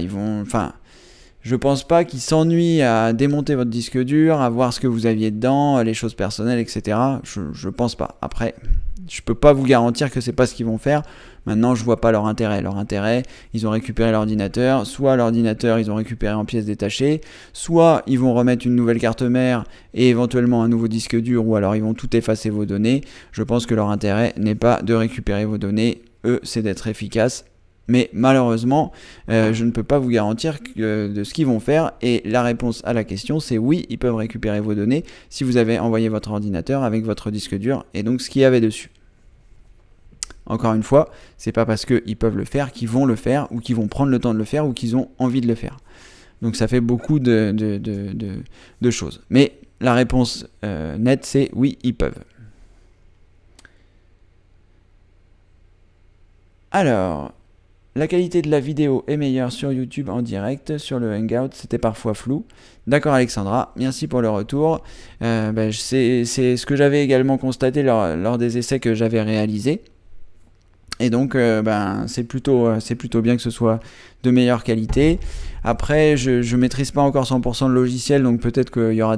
je pense pas qu'ils s'ennuient à démonter votre disque dur, à voir ce que vous aviez dedans, les choses personnelles, etc. Je pense pas. Après, je peux pas vous garantir que c'est pas ce qu'ils vont faire. Maintenant, je vois pas leur intérêt. Leur intérêt, ils ont récupéré l'ordinateur. Soit l'ordinateur, ils ont récupéré en pièces détachées. Soit ils vont remettre une nouvelle carte mère et éventuellement un nouveau disque dur. Ou alors ils vont tout effacer vos données. Je pense que leur intérêt n'est pas de récupérer vos données. Eux, c'est d'être efficaces. Mais malheureusement, je ne peux pas vous garantir de ce qu'ils vont faire. Et la réponse à la question, c'est oui, ils peuvent récupérer vos données si vous avez envoyé votre ordinateur avec votre disque dur et donc ce qu'il y avait dessus. Encore une fois, c'est pas parce qu'ils peuvent le faire qu'ils vont le faire ou qu'ils vont prendre le temps de le faire ou qu'ils ont envie de le faire. Donc ça fait beaucoup de choses. Mais la réponse nette, c'est oui, ils peuvent. Alors... La qualité de la vidéo est meilleure sur YouTube en direct, sur le Hangout c'était parfois flou. D'accord Alexandra, merci pour le retour. C'est ce que j'avais également constaté lors des essais que j'avais réalisés. Et donc c'est plutôt bien que ce soit de meilleure qualité. Après, je maîtrise pas encore 100% le logiciel, donc peut-être qu'il y aura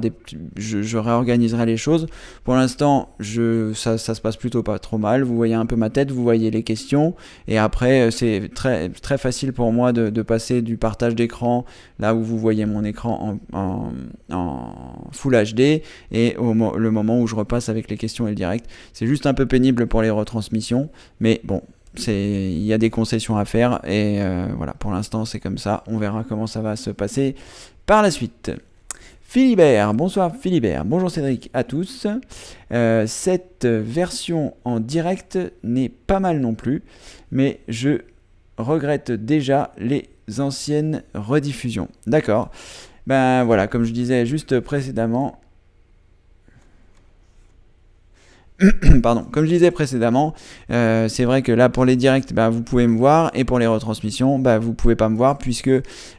je réorganiserai les choses. Pour l'instant, ça se passe plutôt pas trop mal. Vous voyez un peu ma tête, vous voyez les questions, et après c'est très très facile pour moi de passer du partage d'écran là où vous voyez mon écran en Full HD et le moment où je repasse avec les questions et le direct. C'est juste un peu pénible pour les retransmissions, mais bon. Il y a des concessions à faire et voilà, pour l'instant c'est comme ça, on verra comment ça va se passer par la suite. Philibert, bonsoir Philibert, bonjour Cédric à tous. Cette version en direct n'est pas mal non plus, mais je regrette déjà les anciennes rediffusions. D'accord, ben voilà, comme je disais juste précédemment, comme je disais précédemment, c'est vrai que là pour les directs, vous pouvez me voir, et pour les retransmissions, vous pouvez pas me voir puisque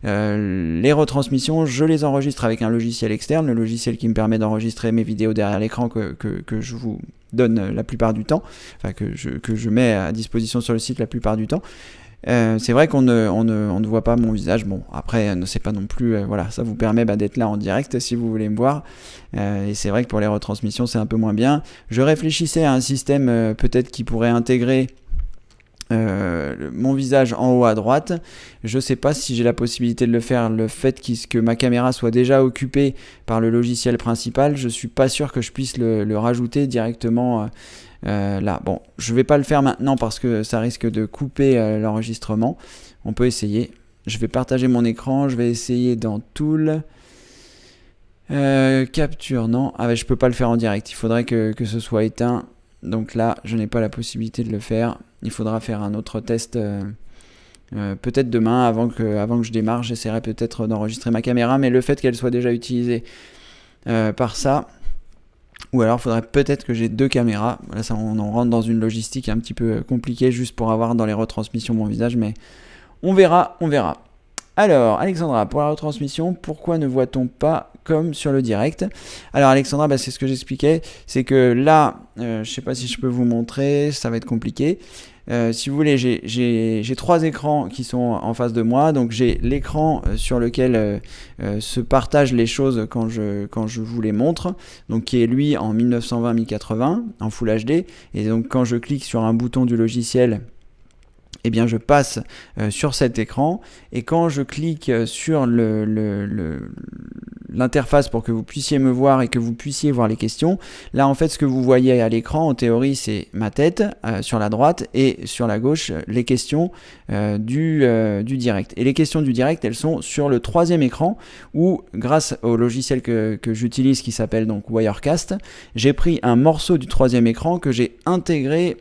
les retransmissions, je les enregistre avec un logiciel externe, le logiciel qui me permet d'enregistrer mes vidéos derrière l'écran que je vous donne la plupart du temps, enfin que je mets à disposition sur le site la plupart du temps. C'est vrai qu'on ne voit pas mon visage. Bon, après, c'est pas non plus... voilà, ça vous permet d'être là en direct si vous voulez me voir. Et c'est vrai que pour les retransmissions, c'est un peu moins bien. Je réfléchissais à un système peut-être qui pourrait intégrer mon visage en haut à droite. Je sais pas si j'ai la possibilité de le faire. Le fait que ma caméra soit déjà occupée par le logiciel principal, je suis pas sûr que je puisse le rajouter directement... là, bon, je vais pas le faire maintenant parce que ça risque de couper l'enregistrement. On peut essayer. Je vais partager mon écran. Je vais essayer dans Tool. Capture, non. Je peux pas le faire en direct. Il faudrait que ce soit éteint. Donc là, je n'ai pas la possibilité de le faire. Il faudra faire un autre test. Peut-être demain, avant que je démarre, j'essaierai peut-être d'enregistrer ma caméra. Mais le fait qu'elle soit déjà utilisée par ça... Ou alors, il faudrait peut-être que j'ai 2 caméras. Là, ça, on rentre dans une logistique un petit peu compliquée juste pour avoir dans les retransmissions mon visage. Mais on verra. Alors, Alexandra, pour la retransmission, pourquoi ne voit-on pas comme sur le direct? Alors, Alexandra, c'est ce que j'expliquais, c'est que là, je ne sais pas si je peux vous montrer, ça va être compliqué. Si vous voulez, j'ai 3 écrans qui sont en face de moi, donc j'ai l'écran sur lequel se partagent les choses quand je vous les montre, donc qui est lui en 1920-1080 en Full HD, et donc quand je clique sur un bouton du logiciel, eh bien je passe sur cet écran, et quand je clique sur l'interface pour que vous puissiez me voir et que vous puissiez voir les questions, là en fait ce que vous voyez à l'écran en théorie c'est ma tête sur la droite, et sur la gauche les questions du direct. Et les questions du direct, elles sont sur le 3e écran, où grâce au logiciel que j'utilise qui s'appelle donc Wirecast, j'ai pris un morceau du 3e écran que j'ai intégré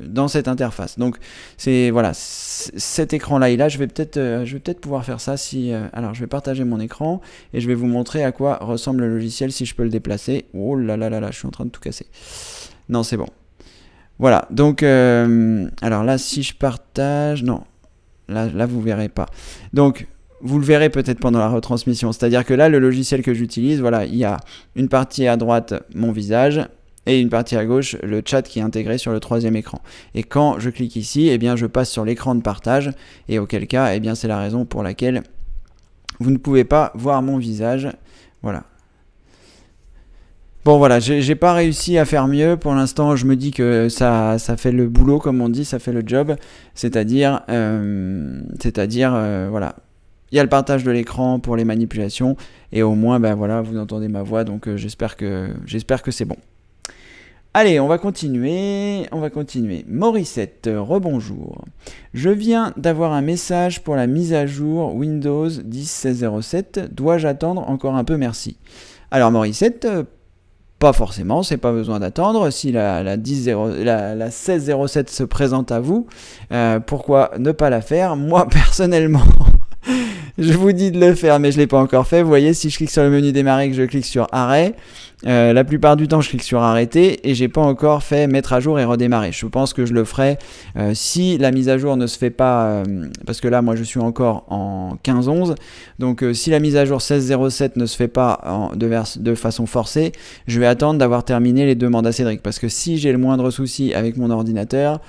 dans cette interface. Donc c'est voilà, cet écran là et là, je vais peut-être pouvoir faire ça si alors je vais partager mon écran et je vais vous montrer à quoi ressemble le logiciel si je peux le déplacer. Oh là là là là, je suis en train de tout casser. Non, c'est bon. Voilà, donc alors là si je partage, non. Là vous verrez pas. Donc vous le verrez peut-être pendant la retransmission, c'est-à-dire que là le logiciel que j'utilise, voilà, il y a une partie à droite mon visage et une partie à gauche, le chat qui est intégré sur le 3e écran. Et quand je clique ici, eh bien, je passe sur l'écran de partage, et auquel cas, eh bien, c'est la raison pour laquelle vous ne pouvez pas voir mon visage. Voilà. Bon voilà, j'ai pas réussi à faire mieux. Pour l'instant, je me dis que ça fait le boulot, comme on dit, ça fait le job. C'est-à-dire voilà. Il y a le partage de l'écran pour les manipulations, et au moins, voilà, vous entendez ma voix, donc j'espère que c'est bon. Allez, on va continuer. Morissette, rebonjour. Je viens d'avoir un message pour la mise à jour Windows 10.16.07. Dois-je attendre encore un peu? Merci. Alors Morissette, pas forcément, c'est pas besoin d'attendre. Si la 16.07 se présente à vous, pourquoi ne pas la faire? Moi, personnellement... Je vous dis de le faire, mais je ne l'ai pas encore fait. Vous voyez, si je clique sur le menu démarrer et que je clique sur arrêt, la plupart du temps, je clique sur arrêter et j'ai pas encore fait mettre à jour et redémarrer. Je pense que je le ferai si la mise à jour ne se fait pas, parce que là, moi, je suis encore en 15.11. Donc, si la mise à jour 16.07 ne se fait pas de façon forcée, je vais attendre d'avoir terminé les demandes à Cédric. Parce que si j'ai le moindre souci avec mon ordinateur,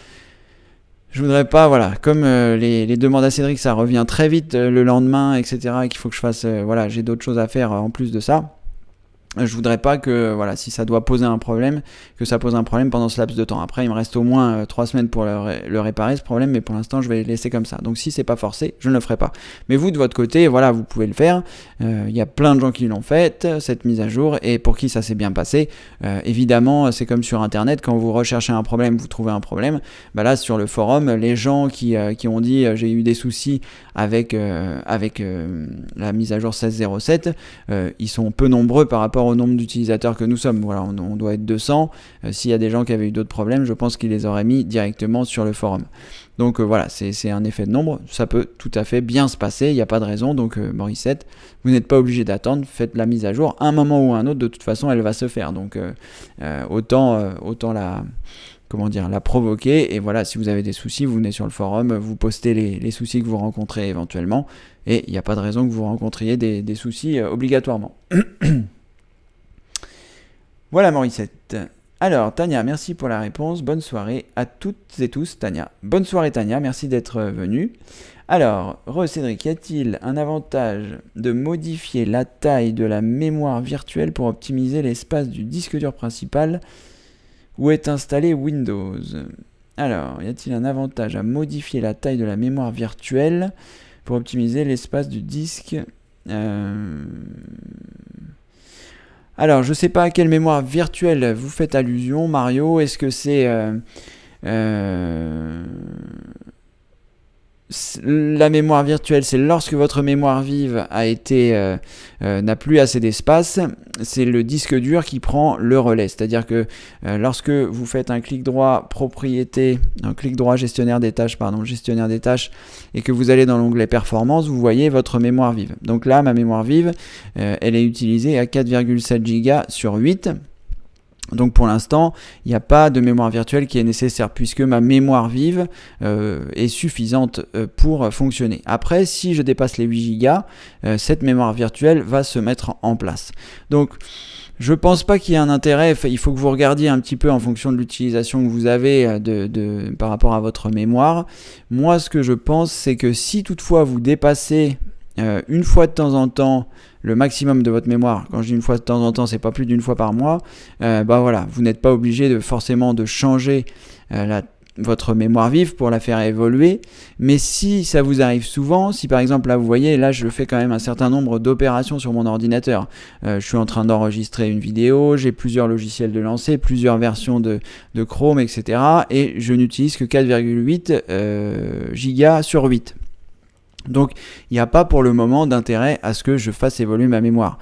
je voudrais pas, voilà, comme les demandes à Cédric, ça revient très vite le lendemain, etc., et qu'il faut que je fasse, voilà, j'ai d'autres choses à faire en plus de ça. Je voudrais pas que, voilà, si ça doit poser un problème, que ça pose un problème pendant ce laps de temps. Après, il me reste au moins 3 semaines pour le réparer, ce problème, mais pour l'instant, je vais le laisser comme ça. Donc, si c'est pas forcé, je ne le ferai pas. Mais vous, de votre côté, voilà, vous pouvez le faire. Il y a plein de gens qui l'ont fait, cette mise à jour, et pour qui ça s'est bien passé. Évidemment, c'est comme sur Internet, quand vous recherchez un problème, vous trouvez un problème. Là, sur le forum, les gens qui ont dit j'ai eu des soucis avec la mise à jour 16.07, ils sont peu nombreux par rapport au nombre d'utilisateurs que nous sommes. Voilà, on doit être 200. S'il y a des gens qui avaient eu d'autres problèmes, je pense qu'ils les auraient mis directement sur le forum. Donc voilà, c'est un effet de nombre. Ça peut tout à fait bien se passer, il n'y a pas de raison. Donc Morissette, vous n'êtes pas obligé d'attendre, faites la mise à jour. À un moment ou à un autre, de toute façon, elle va se faire. Donc autant la provoquer. Et voilà, si vous avez des soucis, vous venez sur le forum, vous postez les soucis que vous rencontrez éventuellement. Et il n'y a pas de raison que vous rencontriez des soucis obligatoirement. Voilà Morissette. Alors Tania, merci pour la réponse. Bonne soirée à toutes et tous, Tania. Bonne soirée Tania, merci d'être venue. Alors, Cédric, y a-t-il un avantage de modifier la taille de la mémoire virtuelle pour optimiser l'espace du disque dur principal où est installé Windows? Alors, y a-t-il un avantage à modifier la taille de la mémoire virtuelle pour optimiser l'espace du disque? Alors, je ne sais pas à quelle mémoire virtuelle vous faites allusion, Mario. Est-ce que c'est la mémoire virtuelle, c'est lorsque votre mémoire vive n'a plus assez d'espace, c'est le disque dur qui prend le relais. C'est-à-dire que lorsque vous faites un clic droit gestionnaire des tâches, et que vous allez dans l'onglet performance, vous voyez votre mémoire vive. Donc là, ma mémoire vive, elle est utilisée à 4,7 Go sur 8. Donc pour l'instant, il n'y a pas de mémoire virtuelle qui est nécessaire puisque ma mémoire vive est suffisante pour fonctionner. Après, si je dépasse les 8 Go, cette mémoire virtuelle va se mettre en place. Donc je pense pas qu'il y ait un intérêt, il faut que vous regardiez un petit peu en fonction de l'utilisation que vous avez par rapport à votre mémoire. Moi, ce que je pense, c'est que si toutefois vous dépassez une fois de temps en temps le maximum de votre mémoire, quand je dis une fois de temps en temps, c'est pas plus d'une fois par mois, voilà, vous n'êtes pas obligé forcément de changer votre mémoire vive pour la faire évoluer, mais si ça vous arrive souvent, si par exemple là vous voyez, là je fais quand même un certain nombre d'opérations sur mon ordinateur, je suis en train d'enregistrer une vidéo, j'ai plusieurs logiciels de lancer, plusieurs versions de Chrome, etc. et je n'utilise que 4,8 Go sur 8. Donc il n'y a pas pour le moment d'intérêt à ce que je fasse évoluer ma mémoire.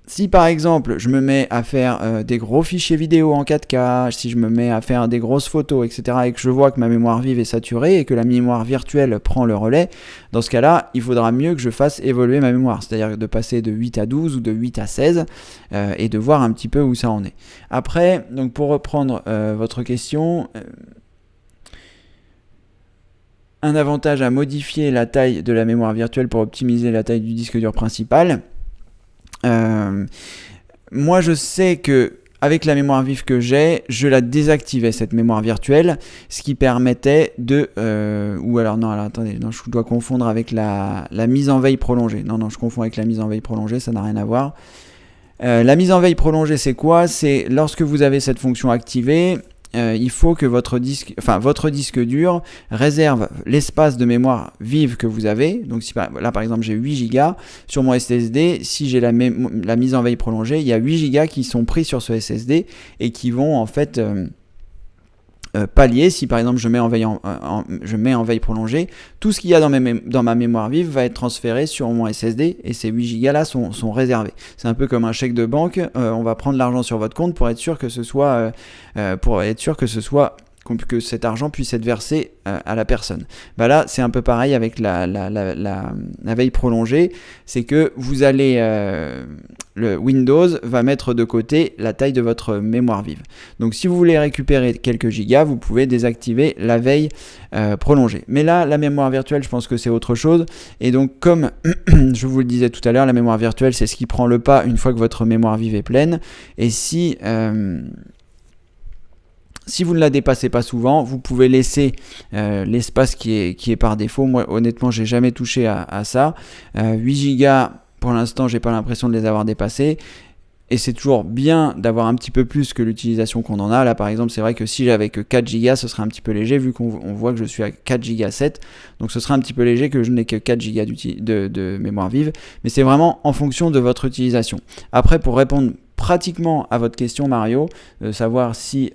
Si par exemple je me mets à faire des gros fichiers vidéo en 4K, si je me mets à faire des grosses photos, etc. et que je vois que ma mémoire vive est saturée et que la mémoire virtuelle prend le relais, dans ce cas-là, il faudra mieux que je fasse évoluer ma mémoire, c'est-à-dire de passer de 8 à 12 ou de 8 à 16 et de voir un petit peu où ça en est. Après, donc pour reprendre votre question... un avantage à modifier la taille de la mémoire virtuelle pour optimiser la taille du disque dur principal. Moi, je sais que avec la mémoire vive que j'ai, je la désactivais cette mémoire virtuelle, ce qui permettait de... attendez, je dois confondre avec la mise en veille prolongée. Non, je confonds avec la mise en veille prolongée, ça n'a rien à voir. La mise en veille prolongée, c'est quoi ? C'est lorsque vous avez cette fonction activée, il faut que votre disque dur réserve l'espace de mémoire vive que vous avez. Donc si là par exemple j'ai 8 Go sur mon SSD, si j'ai la mise en veille prolongée, il y a 8 Go qui sont pris sur ce SSD et qui vont en fait pallier. Si par exemple je mets en veille prolongée, tout ce qu'il y a dans ma mémoire vive va être transféré sur mon SSD et ces 8 Go là sont réservés. C'est un peu comme un chèque de banque, on va prendre l'argent sur votre compte pour être sûr que que cet argent puisse être versé à la personne. Là, c'est un peu pareil avec la veille prolongée, c'est que vous allez... le Windows va mettre de côté la taille de votre mémoire vive. Donc si vous voulez récupérer quelques gigas, vous pouvez désactiver la veille prolongée. Mais là, la mémoire virtuelle, je pense que c'est autre chose. Et donc comme je vous le disais tout à l'heure, la mémoire virtuelle, c'est ce qui prend le pas une fois que votre mémoire vive est pleine. Et si vous ne la dépassez pas souvent, vous pouvez laisser l'espace qui est par défaut. Moi, honnêtement, j'ai jamais touché à ça. 8 Go, pour l'instant, j'ai pas l'impression de les avoir dépassés. Et c'est toujours bien d'avoir un petit peu plus que l'utilisation qu'on en a. Là, par exemple, c'est vrai que si j'avais que 4 Go, ce serait un petit peu léger, vu qu'on voit que je suis à 4 Go 7. Donc, ce serait un petit peu léger que je n'ai que 4 Go de mémoire vive. Mais c'est vraiment en fonction de votre utilisation. Après, pour répondre pratiquement à votre question, Mario, savoir si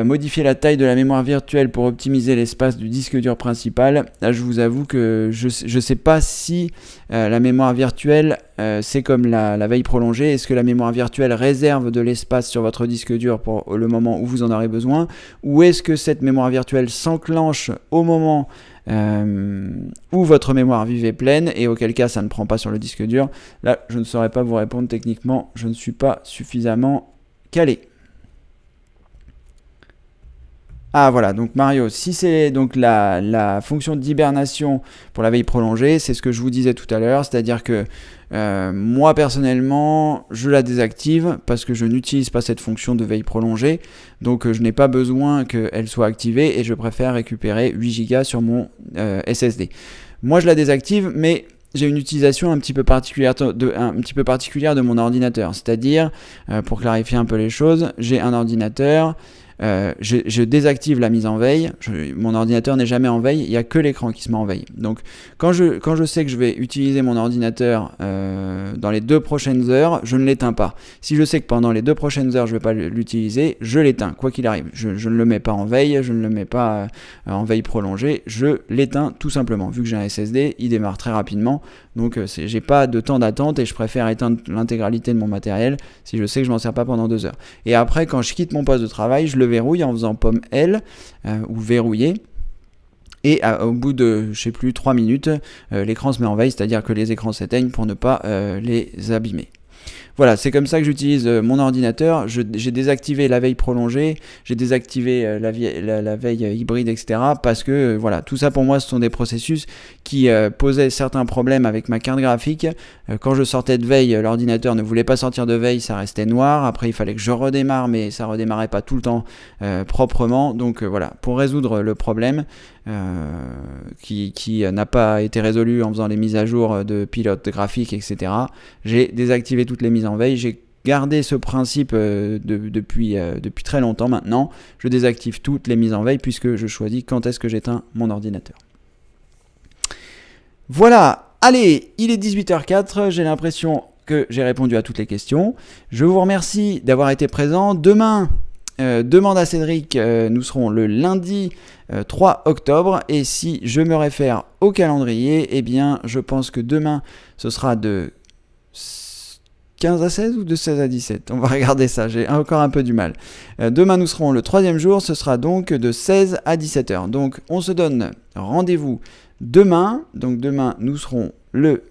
modifier la taille de la mémoire virtuelle pour optimiser l'espace du disque dur principal, là je vous avoue que je sais pas si la mémoire virtuelle c'est comme la veille prolongée. Est-ce que la mémoire virtuelle réserve de l'espace sur votre disque dur pour le moment où vous en aurez besoin, ou est-ce que cette mémoire virtuelle s'enclenche au moment où votre mémoire vive est pleine, et auquel cas ça ne prend pas sur le disque dur? Là je ne saurais pas vous répondre techniquement, je ne suis pas suffisamment calé. Ah voilà, donc Mario, si c'est donc la fonction d'hibernation pour la veille prolongée, c'est ce que je vous disais tout à l'heure, c'est-à-dire que moi personnellement, je la désactive parce que je n'utilise pas cette fonction de veille prolongée, donc je n'ai pas besoin qu'elle soit activée et je préfère récupérer 8 Go sur mon SSD. Moi je la désactive, mais j'ai une utilisation un petit peu particulière de mon ordinateur, c'est-à-dire, pour clarifier un peu les choses, j'ai un ordinateur. Je désactive la mise en veille. Mon ordinateur n'est jamais en veille, il n'y a que l'écran qui se met en veille. Donc quand je sais que je vais utiliser mon ordinateur dans les 2 prochaines heures, je ne l'éteins pas. Si je sais que pendant les 2 prochaines heures je ne vais pas l'utiliser, je l'éteins, quoi qu'il arrive. Je ne le mets pas en veille, je ne le mets pas en veille prolongée, je l'éteins tout simplement. Vu que j'ai un SSD, il démarre très rapidement, donc j'ai pas de temps d'attente et je préfère éteindre l'intégralité de mon matériel si je sais que je m'en sers pas pendant 2 heures. Et après, quand je quitte mon poste de travail, je le verrouille en faisant pomme L ou verrouiller. Et au bout de, 3 minutes, l'écran se met en veille, c'est-à-dire que les écrans s'éteignent pour ne pas les abîmer. Voilà, c'est comme ça que j'utilise mon ordinateur. J'ai désactivé la veille prolongée, j'ai désactivé la veille hybride, etc. Parce que voilà, tout ça pour moi, ce sont des processus qui posaient certains problèmes avec ma carte graphique. Quand je sortais de veille, l'ordinateur ne voulait pas sortir de veille, ça restait noir. Après, il fallait que je redémarre, mais ça redémarrait pas tout le temps proprement. Donc voilà, pour résoudre le problème qui n'a pas été résolu en faisant les mises à jour de pilote graphique, etc. J'ai désactivé toutes les mises en veille. J'ai gardé ce principe depuis très longtemps maintenant. Je désactive toutes les mises en veille puisque je choisis quand est-ce que j'éteins mon ordinateur. Voilà, allez, il est 18h04, j'ai l'impression que j'ai répondu à toutes les questions. Je vous remercie d'avoir été présent. Demain, demande à Cédric, nous serons le lundi 3 octobre. Et si je me réfère au calendrier, eh bien, je pense que demain, ce sera de 15 à 16 ou de 16 à 17 ? On va regarder ça, j'ai encore un peu du mal. Demain, nous serons le 3e jour, ce sera donc de 16 à 17h. Donc, on se donne rendez-vous demain. Donc, demain, nous serons le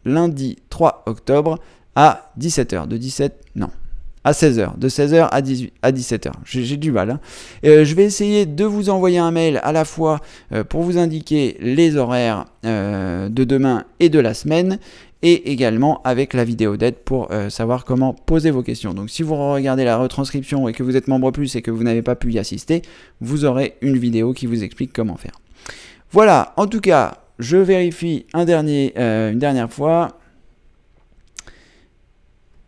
lundi 3 octobre à 17h. À 16h, de 16h à 17h. J'ai du mal. Je vais essayer de vous envoyer un mail à la fois pour vous indiquer les horaires de demain et de la semaine, et également avec la vidéo d'aide pour savoir comment poser vos questions. Donc si vous regardez la retranscription et que vous êtes membre plus et que vous n'avez pas pu y assister, vous aurez une vidéo qui vous explique comment faire. Voilà, en tout cas, je vérifie une dernière fois.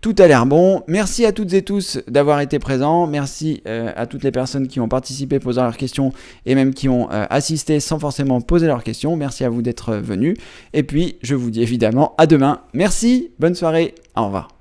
Tout a l'air bon. Merci à toutes et tous d'avoir été présents. Merci à toutes les personnes qui ont participé, posant leurs questions et même qui ont assisté sans forcément poser leurs questions. Merci à vous d'être venus. Et puis, je vous dis évidemment à demain. Merci, bonne soirée, au revoir.